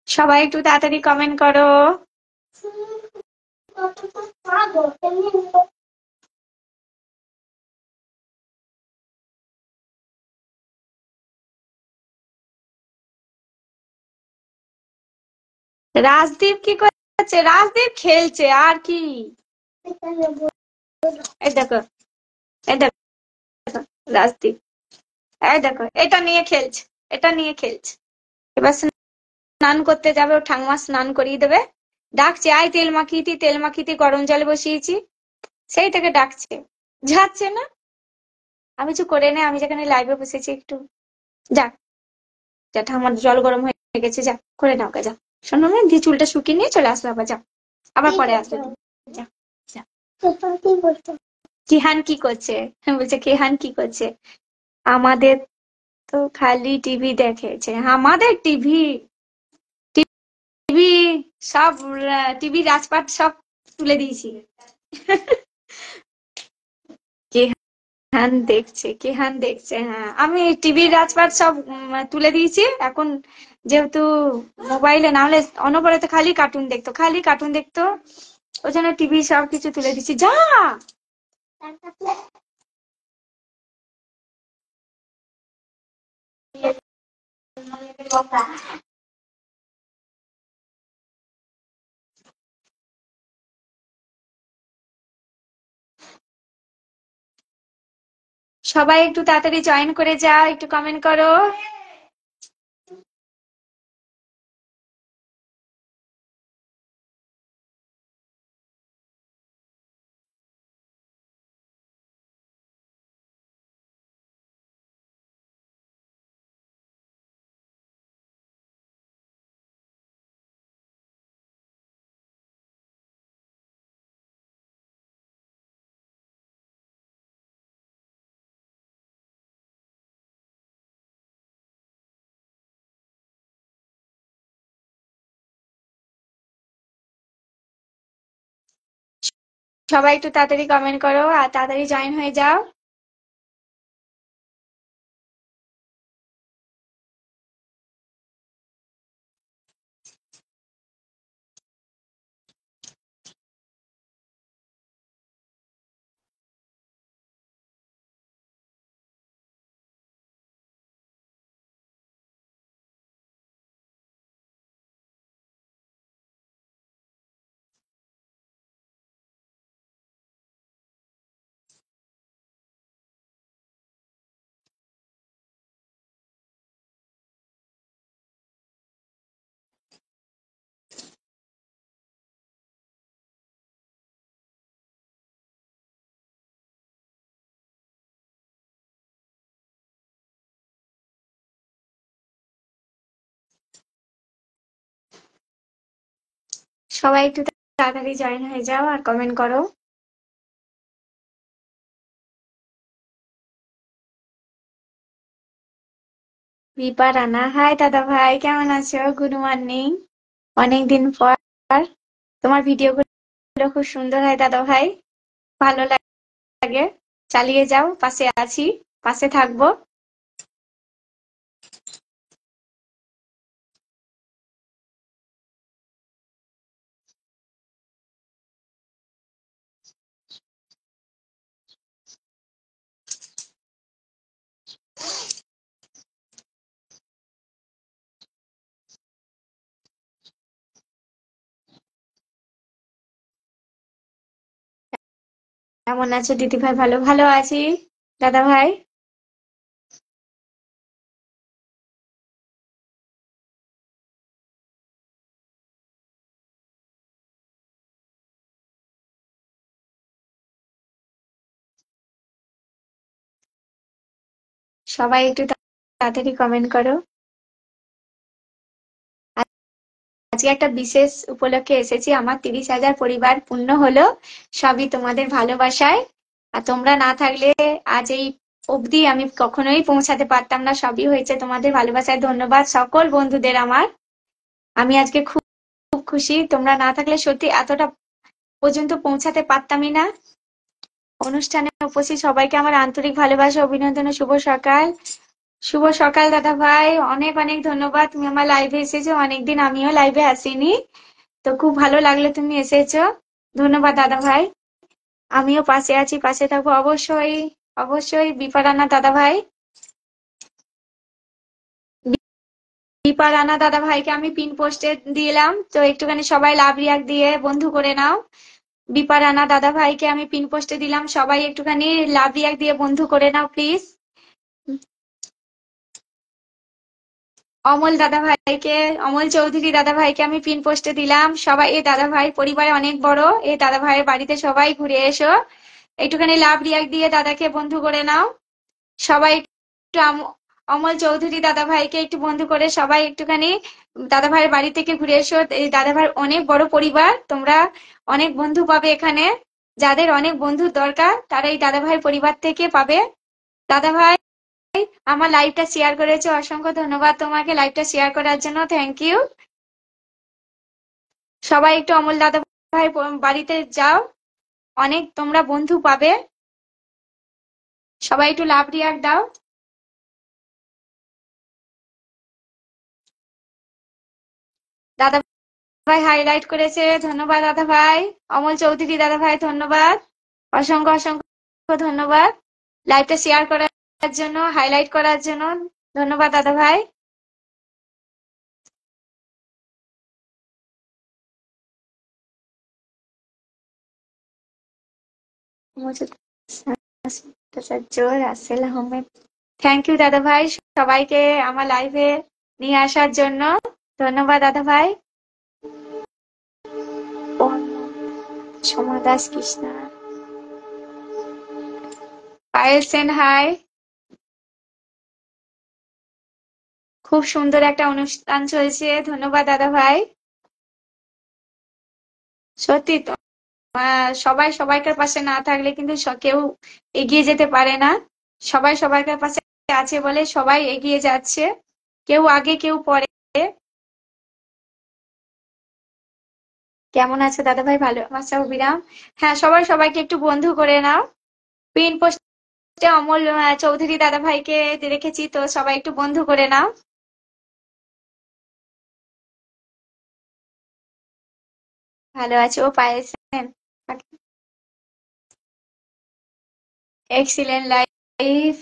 সবাই একটু তাড়াতাড়ি কমেন্ট করো। রাজদীপ কি করছে? রাজদীপ খেলছে আর কি। এই দেখো, এই দেখো রাজদীপ, এই দেখো এটা নিয়ে খেলছে, এটা নিয়ে খেলছে। এবার স্নান করতে যাবে, ও ঠাকুমা স্নান করিয়ে দেবে। ডাকছে আয় তেল মাখিয়ে, তেল মাখিয়ে গরম জল বসিয়েছি, সেই থেকে ডাকছে, যাচ্ছে না। আমি কিছু করে নে, আমি যেখানে লাইভে বসেছি একটু যা, যা ঠাকুমার জল গরম হয়ে গেছে, যা করে নাও, যা। শোনো না, দিয়ে চুলটা শুকিয়ে নিয়ে চলে আসবে, আবার যাও, আবার পরে আসবে, যা যা। কিহান কি করছে? বলছে কিহান কি করছে? আমাদের তো খালি টিভি দেখেছে, আমাদের টিভি, টিভি সব, টিভি রাজপাট সব তুলে দিয়েছি। কেহান দেখছে, কেহান দেখছে, হ্যাঁ আমি টিভির রাজপাট সব তুলে দিয়েছি এখন, যেহেতু মোবাইলে, না হলে অনবরত খালি কার্টুন দেখতো, খালি কার্টুন দেখতো, ওই জন্য টিভি সব কিছু তুলে দিচ্ছি, যা। সবাই একটু তাড়াতাড়ি জয়েন করে যাও, একটু কমেন্ট করো। সবাই একটু তাড়াতাড়ি কমেন্ট করো আর তাড়াতাড়ি জয়েন হয়ে যাও। সবাই একটু তাড়াতাড়ি জয়েন হয়ে যাও আর কমেন্ট করো। বিপা রানা, হাই দাদা ভাই, কেমন আছো? গুড মর্নিং, অনেকদিন পর। তোমার ভিডিও গুলো খুব সুন্দর হয় দাদা ভাই, ভালো লাগে। চালিয়ে যাও, পাশে আছি, পাশে থাকবো। কেমন আছো দিদি ভাই? ভালো ভালো আছি দাদা ভাই। সবাই একটু তাড়াতাড়ি কমেন্ট করো। আজকে একটা বিশেষ উপলক্ষে এসেছি, আমার 30,000 পরিবার পূর্ণ হলো, সবই তোমাদের ভালোবাসায়। আর তোমরা না থাকলে আজ এই অবধি আমি কখনোই পৌঁছাতে পারতাম না, সবই হয়েছে তোমাদের ভালোবাসায়। ধন্যবাদ সকল বন্ধুদের আমার। আমি আজকে খুব খুব খুশি, তোমরা না থাকলে সত্যি এতটা পর্যন্ত পৌঁছাতে পারতামই না। অনুষ্ঠানে উপস্থিত সবাইকে আমার আন্তরিক ভালোবাসা, অভিনন্দন ও শুভ সকাল। শুভ সকাল দাদা ভাই, অনেক অনেক ধন্যবাদ, তুমি আমার লাইভে এসেছো, অনেকদিন আমিও লাইভে আসিনি, তো খুব ভালো লাগলো তুমি এসেছো। ধন্যবাদ দাদা ভাই। আমিও পাশে আছি, পাশে থাকবো অবশ্যই। অবশ্যই বিপারানা দাদা ভাই, বিপারানা দাদা ভাইকে আমি পিন পোস্টে দিলাম, তো একটুখানি সবাই লাভ রিয়াক্ট দিয়ে বন্ধু করে নাও। বিপারানা দাদা ভাইকে আমি পিন পোস্টে দিলাম, সবাই একটুখানি লাভ রিয়াক্ট দিয়ে বন্ধু করে নাও প্লিজ। অমল দাদা ভাইকে, অমল চৌধুরী দাদা ভাইকে আমি পিন পোস্টে দিলাম, সবাই এই দাদা ভাই পরিবারে অনেক বড়, এই দাদা ভাইয়ের বাড়িতে সবাই ঘুরে এসো, একটুখানি লাভ রিয়াক্ট দিয়ে দাদাকে বন্ধু করে নাও সবাই। একটু অমল চৌধুরী দাদা ভাইকে একটু বন্ধু করে সবাই একটুখানি দাদা ভাইয়ের বাড়ি থেকে ঘুরে এসো। এই দাদা ভাইয়ের অনেক বড় পরিবার, তোমরা অনেক বন্ধু পাবে এখানে, যাদের অনেক বন্ধুর দরকার তারা এই দাদা ভাইয়ের পরিবার থেকে পাবে। দাদা ভাই আমার লাইভটা শেয়ার করেছো, অসংখ্য ধন্যবাদ তোমাকে লাইভটা শেয়ার করার জন্য, থ্যাংক ইউ। সবাই একটু অমল দাদা ভাই বাড়িতে যাও, অনেক তোমরা বন্ধু পাবে, সবাই একটু লাভ রিয়াক্ট দাও। দাদা ভাই হাইলাইট করেছে, ধন্যবাদ দাদা ভাই। অমল চৌধুরী দাদা ভাই ধন্যবাদ, অসংখ্য অসংখ্য ধন্যবাদ লাইভটা শেয়ার করার জন্য, হাইলাইট করার জন্য, ধন্যবাদ দাদা ভাই। রাসেল আহমেদ, থ্যাংক ইউ দাদা ভাই সবাইকে আমার লাইভে নিয়ে আসার জন্য, ধন্যবাদ দাদা ভাই। সোমা দাস কৃষ্ণা, পায়েল সেন হাই, খুব সুন্দর একটা অনুষ্ঠান চলছে, ধন্যবাদ দাদা ভাই। সত্যি তো, সবাই সবাইকার পাশে না থাকলে কিন্তু কেউ এগিয়ে যেতে পারে না, সবাই সবাইকার পাশে আছে বলে সবাই এগিয়ে যাচ্ছে, কেউ আগে কেউ পরে। কেমন আছে দাদা ভাই? ভালো আচ্ছা অভিরাম, হ্যাঁ সবাই সবাইকে একটু বন্ধু করে নাও। পিন পোস্টে অমল চৌধুরী দাদা ভাইকে রেখেছি, তো সবাই একটু বন্ধু করে নাও। ভালো আছে, ও পায়েছেন, এক্সিলেন্ট লাইফ।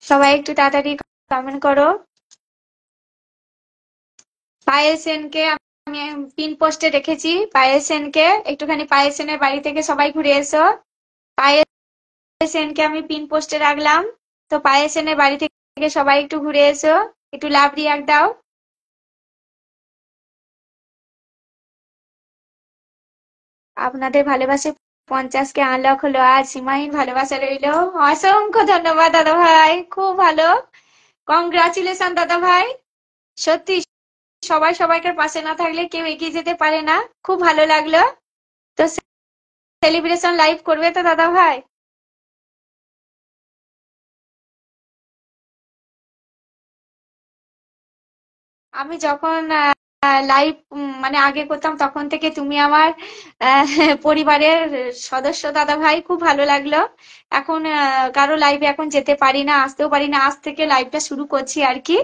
সবাই একটু তাড়াতাড়ি কমেন্ট করো। পায়েল সেনকে আমি পিন পোস্টে রেখেছি, পায়েল সেনকে একটুখানি পায়েল সেনের বাড়ি থেকে সবাই ঘুরে এসো। পায়েল সেনকে আমি পিন পোস্টে রাখলাম, তো পায়েল সেনের বাড়ি থেকে সবাই একটু ঘুরে এসো, একটু লাভ রিয়াক্ট দাও। আপনাদের ভালোবাসে 50কে আনলক হলো আজ, সীমাহীন ভালোবাসা রইলো। অসংখ্য ধন্যবাদ দাদা ভাই, খুব ভালো, কংগ্রাচুলেশন দাদা ভাই। সত্যি সবাই সবাইকার পাশে না থাকলে কেউ এগিয়ে যেতে পারে না, খুব ভালো লাগলো। তো সেলিব্রেশন লাইভ করবে তো দাদা ভাই? আমি যখন লাইভ মানে আগে করতাম তখন থেকে তুমি আমার আহ, পরিবারের সদস্য দাদা ভাই, খুব ভালো লাগলো। এখন কারো লাইভে এখন যেতে পারি না, আসতেও পারি না, আজ থেকে লাইভটা শুরু করছি আর কি।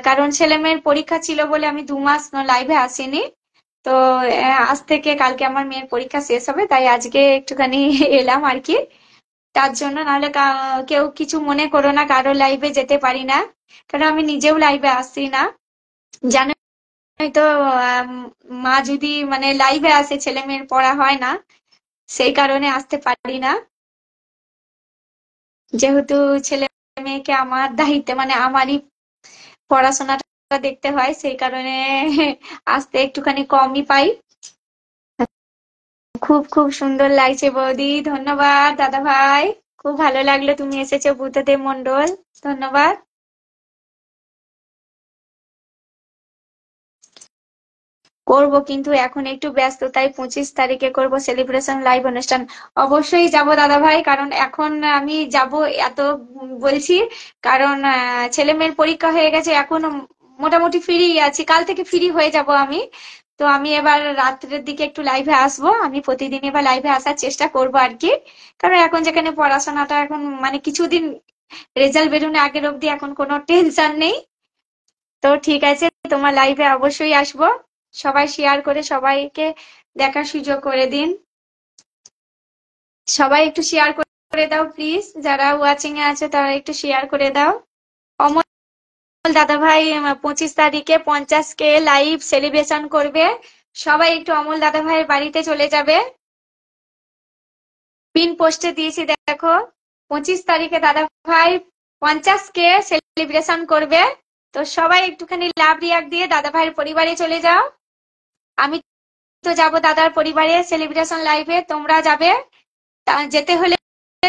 কারণ ছেলে মেয়ের পরীক্ষা ছিল বলে আমি 2 মাস লাইভে আসিনি, তো আজ থেকে কালকে আমার মেয়ের পরীক্ষা শেষ হবে, তাই আজকে একটুখানি এলাম আর কি। তার জন্য, নাহলে কেউ কিছু মনে করো না, কারো লাইভে যেতে পারি না, কারণ আমি নিজেও লাইভে আসছি না, জানো তো আম, মা যদি মানে লাইভে আসে, ছেলে মেয়ের পড়া হয় না, সেই কারণে আসতে পারি না। যেহেতু ছেলে মেয়েকে আমার দায়িত্বে, মানে আমারই পড়াশোনাটা দেখতে হয়, সেই কারণে আসতে একটুখানি কমই পাই। খুব খুব সুন্দর লাগছে বৌদি, ধন্যবাদ দাদা ভাই। খুব ভালো লাগলো তুমি এসেছো, বুদ্ধদেব মন্ডল, ধন্যবাদ। করব, কিন্তু এখন একটু ব্যস্ত, তাই 25 তারিখে করব সেলিব্রেশন লাইভ অনুষ্ঠান। অবশ্যই যাব দাদা ভাই, কারণ এখন আমি যাব এত বলছি, কারণ ছেলে মেয়ের পরীক্ষা হয়ে গেছে, এখন মোটামুটি ফ্রি আছি, কাল থেকে ফ্রি হয়ে যাব আমি। তো আমি এবার রাত্রের দিকে একটু লাইভে আসবো, আমি প্রতিদিন এবার লাইভে আসার চেষ্টা করব আর কি। কারণ এখন যেখানে পড়াশোনাটা এখন মানে কিছুদিন রেজাল্ট বেরোনো আগের অব্দি এখন কোনো টেনশন নেই। তো ঠিক আছে, তোমার লাইভে অবশ্যই আসবো। সবাই শেয়ার করে সবাইকে দেখার সুযোগ করে দিন। সবাই একটু শেয়ার করে দাও প্লিজ, যারা ওয়াচিং এ আছে তারা একটু শেয়ার করে দাও। অমল দাদা ভাই 25 তারিখে 50K লাইভ সেলিব্রেশন করবে। সবাই একটু অমল দাদা ভাইয়ের বাড়িতে চলে যাবে। পিন পোস্টে দিয়েছি দেখো, 25 তারিখে দাদা ভাই 50K সেলিব্রেশন করবে। তো সবাই একটুখানি লাভ রিয়াক্ট দিয়ে দাদা ভাইয়ের পরিবারে চলে যাও। আমি তো যাবো দাদার পরিবারে সেলিব্রেশন লাইভে, তোমরা যাবে। যেতে হলে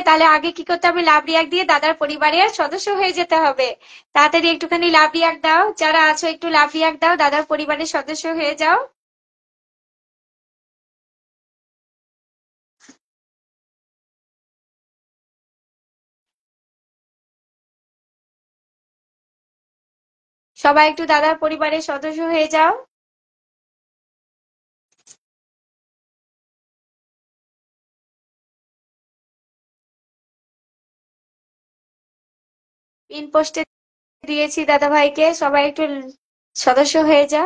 তাহলে আগে কি করতে হবে, লাভ রিয়াক্ট দিয়ে দাদার পরিবারের সদস্য হয়ে যেতে হবে। তাড়াতাড়ি একটুখানি লাভ রিয়াক্ট দাও, যারা আছো একটু লাভ রিয়াক্ট দাও, দাদার পরিবারের সদস্য হয়ে যাও। সবাই একটু দাদার পরিবারের সদস্য হয়ে যাও। পিন পোস্টে দিয়েছি দাদা ভাইকে, সবাই একটু সদস্য হয়ে যাও।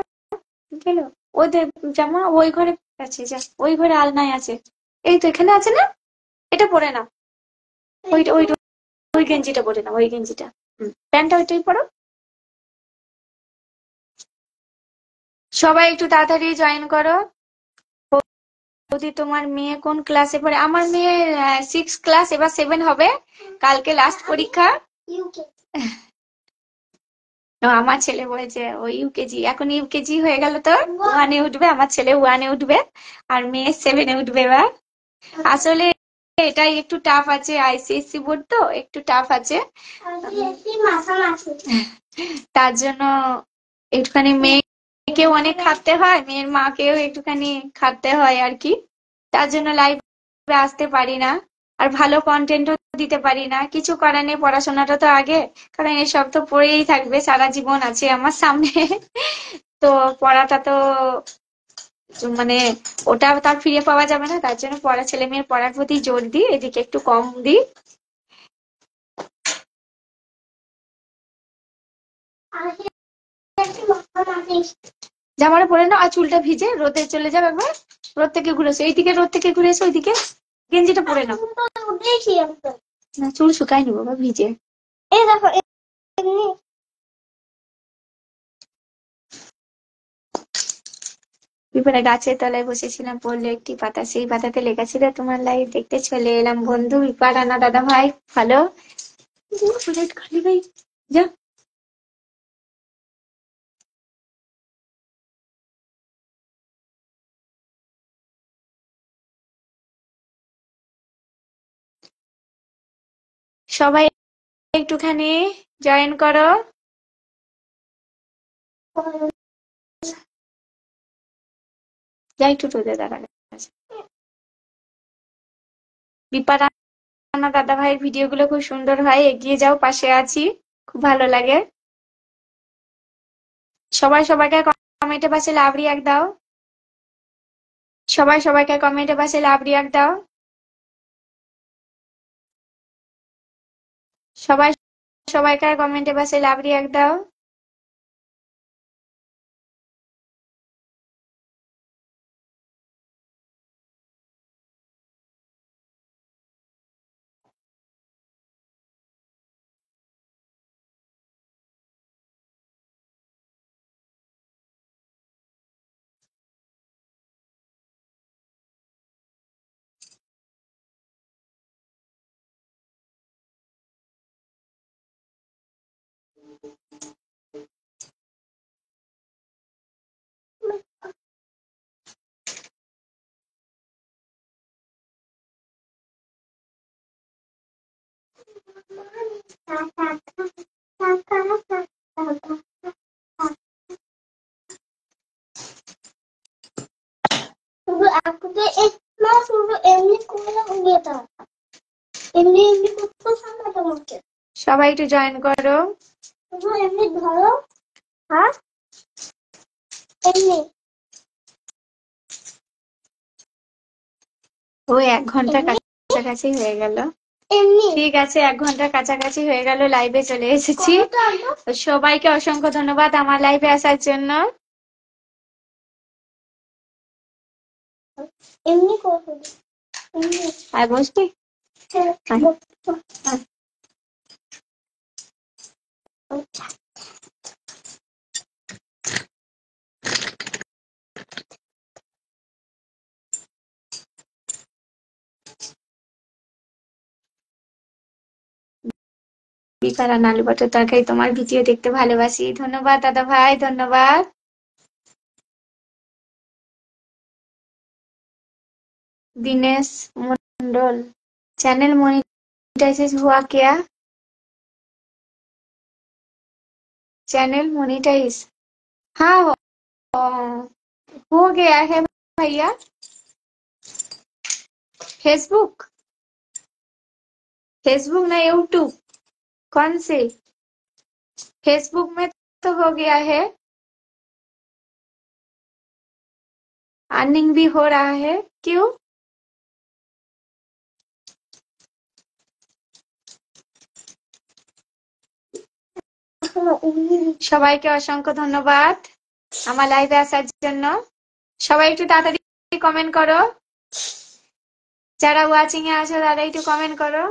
গেল ওদের জামা ওই ঘরে আছে, যা ওই ঘরে আলনায় আছে। এই তো এখানে আছে না, এটা পরে নাও। ওই ওই ওই গেঞ্জিটা পরে নাও, ওই গেঞ্জিটা। প্যান্টটা ওইটাই পরো। সবাই একটু তাড়াতাড়ি জয়েন করো। বৌদি তোমার মেয়ে কোন ক্লাসে পড়ে? আমার মেয়ে 6 ক্লাস, এবার 7 হবে, কালকে লাস্ট পরীক্ষা। ও, আমার ছেলে বলেছে ও ইউকেজি, এখন ইউকেজি হয়ে গেল, তো 1-এ উঠবে, আমার ছেলে 1-এ উঠবে, আর মেয়ে 7-এ উঠবে এবার। আসলে এটাই একটু টাফ আছে, আইসিএসসি বোর্ড তো একটু টাফ আছে। তার জন্য একটুখানি মেয়েকেও অনেক খাটতে হয়, মেয়ের মাকেও একটুখানি খাটতে হয় আর কি। তার জন্য লাইভে আসতে পারি না, আর ভালো কন্টেন্টও দিতে পারি না। কিছু করার নেই, পড়াশোনাটা তো আগে, কারণ এসব তো পড়েই থাকবে, সারা জীবন আছে আমার সামনে। তো পড়াটা তো মানে ওটা তার ফিরে পাওয়া যাবে না, তার জন্য পড়া, ছেলে মেয়ের পড়ার প্রতি জোর দিই, এদিকে একটু কম দিই। জামাটা পরে নাও, আর চুলটা ভিজে রোদে চলে যাবে একবার। রোদ থেকে ঘুরে এসো, এইদিকে রোদ থেকে ঘুরে এসো, ওইদিকে গেঞ্জিটা পরে নাও। না, চুল শুকায়নি বাবা, ভিজে। এই দেখো, বিপরে গাছের তলায় বসেছিলাম, পড়লো একটি পাতা, সেই পাতাতে লেখা ছিল তোমার লাইভ দেখতে চলে এলাম বন্ধু। বিপার রানা দাদা ভাই ভালো। খালি ভাই, যা। সবাই একটুখানি জয়েন করো। যাই একটু রোদে দাঁড়াবে। বিপা রানা দাদা ভাইয়ের ভিডিও গুলো খুব সুন্দর হয়, এগিয়ে যাও, পাশে আছি, খুব ভালো লাগে। সবাই সবাইকে কমেন্টে পাশে লাভ রিয়াক্ট দাও। সবাই সবাইকে কমেন্টে পাশে লাভ রিয়াক্ট দাও। সবাই সবাইকে কমেন্টে পাশে লাভ রিয়াক্ট দাও। শুধু আজকে এক মাস শুধু এমনি করে যেতে হবে। এমনি এমনি করতে হবে তোমাকে। সবাই একটু জয়েন করো। শুধু এমনি ধরো। হ্যাঁ এমনি। ও 1 ঘন্টা কাছাকাছি হয়ে গেল। ঠিক আছে, 1 ঘন্টার কাছাকাছি হয়ে গেল, লাইভে চলে এসেছি। সবাইকে অসংখ্য ধন্যবাদ আমার লাইভে আসার জন্য। এমনি করবো। আর বসবি? বিকার আর আলু বাটার তরকারি, তোমার ভিডিও দেখতে ভালোবাসি। ধন্যবাদ দাদা ভাই, ধন্যবাদ। दिनेश मंडल, चैनल मोनेटाइज हुआ क्या? Channel monetize? हाँ हो गया है भैया। फेसबुक? फेसबुक ना यूट्यूब? कौन से? फेसबुक में तो हो गया है, अर्निंग भी हो रहा है। क्यों? সবাইকে অসংখ্য ধন্যবাদ আমার লাইভে আসার জন্য। সবাই একটু তাড়াতাড়ি কমেন্ট করো, যারা ওয়াচিং এ আছো তারা একটু কমেন্ট করো।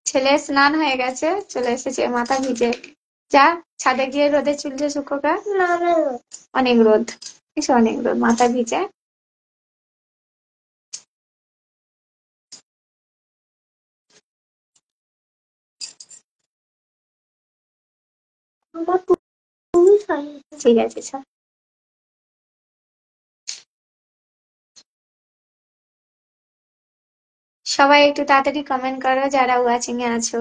ছেলে স্নান হয়ে গেছে, চলে এসেছে, মাথা ভিজে। যা ছাদে গিয়ে রোদে চুলছে শুকোকা। অনেক রোদ, এসে অনেক রোদ, মাথা ভিজে। ঠিক আছে স্যার। সবাই একটু তাড়াতাড়ি কমেন্ট করো যারা ওয়াচিং এ আছো।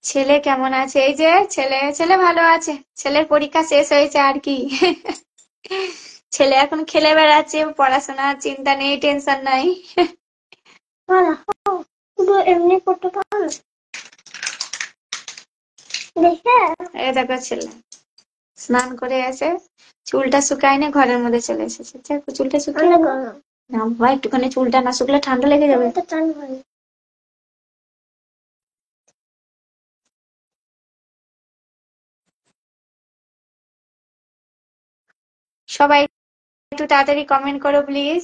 ছেলে কেমন আছে? এই যে ছেলে ছেলে ভালো আছে, ছেলের পরীক্ষা শেষ হয়েছে আর কি। ছেলে এখন খেলে বেড়াচ্ছে, পড়াশোনার চিন্তা নেই, টেনশন নাই। এমনি করতে পারো। এই দেখো ছেলে স্নান করে এসে চুলটা শুকায়নি, ঘরের মধ্যে চলে এসেছে। চুলটা শুকিয়ে না বাবা, একটুখানি চুলটা না শুকলে ঠান্ডা লেগে যাবে। সবাই একটু তাড়াতাড়ি কমেন্ট করো প্লিজ।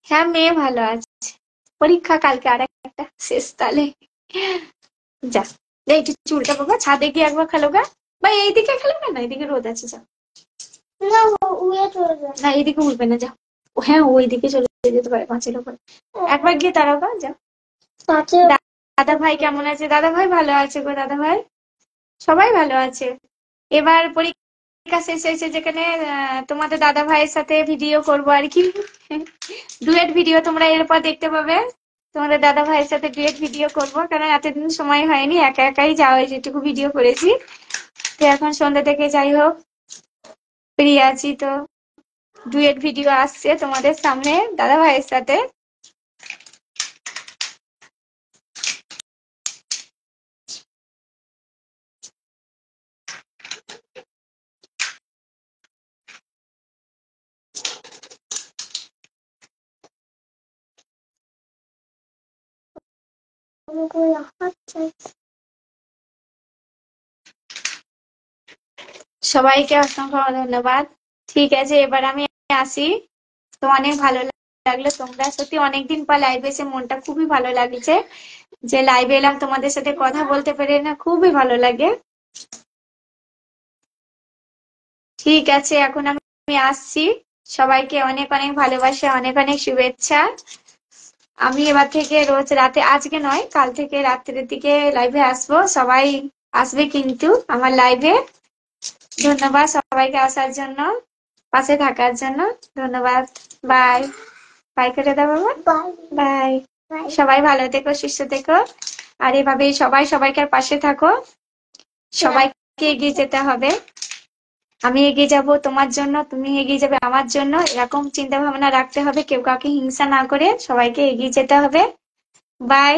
হ্যাঁ মেয়ে ভালো আছে, পরীক্ষা কালকে আর একটা শেষ তাহলে। যা এই একটু চুলটা বাবা ছাদে গিয়ে একবার খেলো গা, বা এইদিকে খেলো না, এইদিকে রোদ আছে। যা না না এইদিকে উঠবে না, যা। হ্যাঁ ওইদিকে চলে যেতে পারে পাঁচের উপরে, একবার গিয়ে দাঁড়াও গা, যা। দাদা ভাই কেমন আছে? দাদা ভাই ভালো আছে গো, দাদা ভাই সবাই ভালো আছে। এবার পরীক্ষা শেষ হয়েছে, যেখানে তোমাদের দাদা ভাইয়ের সাথে ভিডিও করবো আর কি। ডুয়েট ভিডিও তোমরা এরপর দেখতে পাবে। তোমাদের দাদা ভাইয়ের সাথে ডুয়েট ভিডিও করবো, কারণ এতদিন সময় হয়নি, একা একাই যাওয়া, যেটুকু ভিডিও করেছি। তো এখন সন্ধ্যা থেকে যাই হোক ফ্রি আছি, তো ডুয়েট ভিডিও আসছে তোমাদের সামনে দাদা ভাইয়ের সাথে। সবাইকে অসংখ্য ধন্যবাদ। ঠিক আছে এবার আমি আসি। তো অনেক ভালো লাগলো, তোমরা সত্যি অনেকদিন পর লাইভে এসে মনটা খুবই ভালো লাগছে, যে লাইভে এলাম তোমাদের সাথে কথা বলতে পেরে না, খুবই ভালো লাগে। ঠিক আছে, এখন আমি আসছি। সবাইকে অনেক অনেক ভালোবাসা, অনেক অনেক শুভেচ্ছা। আমি এবার থেকে রোজ রাতে, আজকে নয় কাল থেকে রাত্রের দিকে লাইভে আসবো। সবাই আসবে কিন্তু আমার লাইভে। ধন্যবাদ সবাইকে আসার জন্য, পাশে থাকার জন্য। ধন্যবাদ। বাই। বাই করে দাও বাবা। বাই। সবাই ভালো থেকো, সুস্থ থেকো, আর এভাবেই সবাই সবাইকার পাশে থাকো। সবাইকে এগিয়ে যেতে হবে। আমি এগিয়ে যাব তোমার জন্য, তুমি এগিয়ে যাবে আমার জন্য, এরকম চিন্তা ভাবনা রাখতে হবে। কেউ কাউকে হিংসা না করে সবাইকে এগিয়ে যেতে হবে। বাই।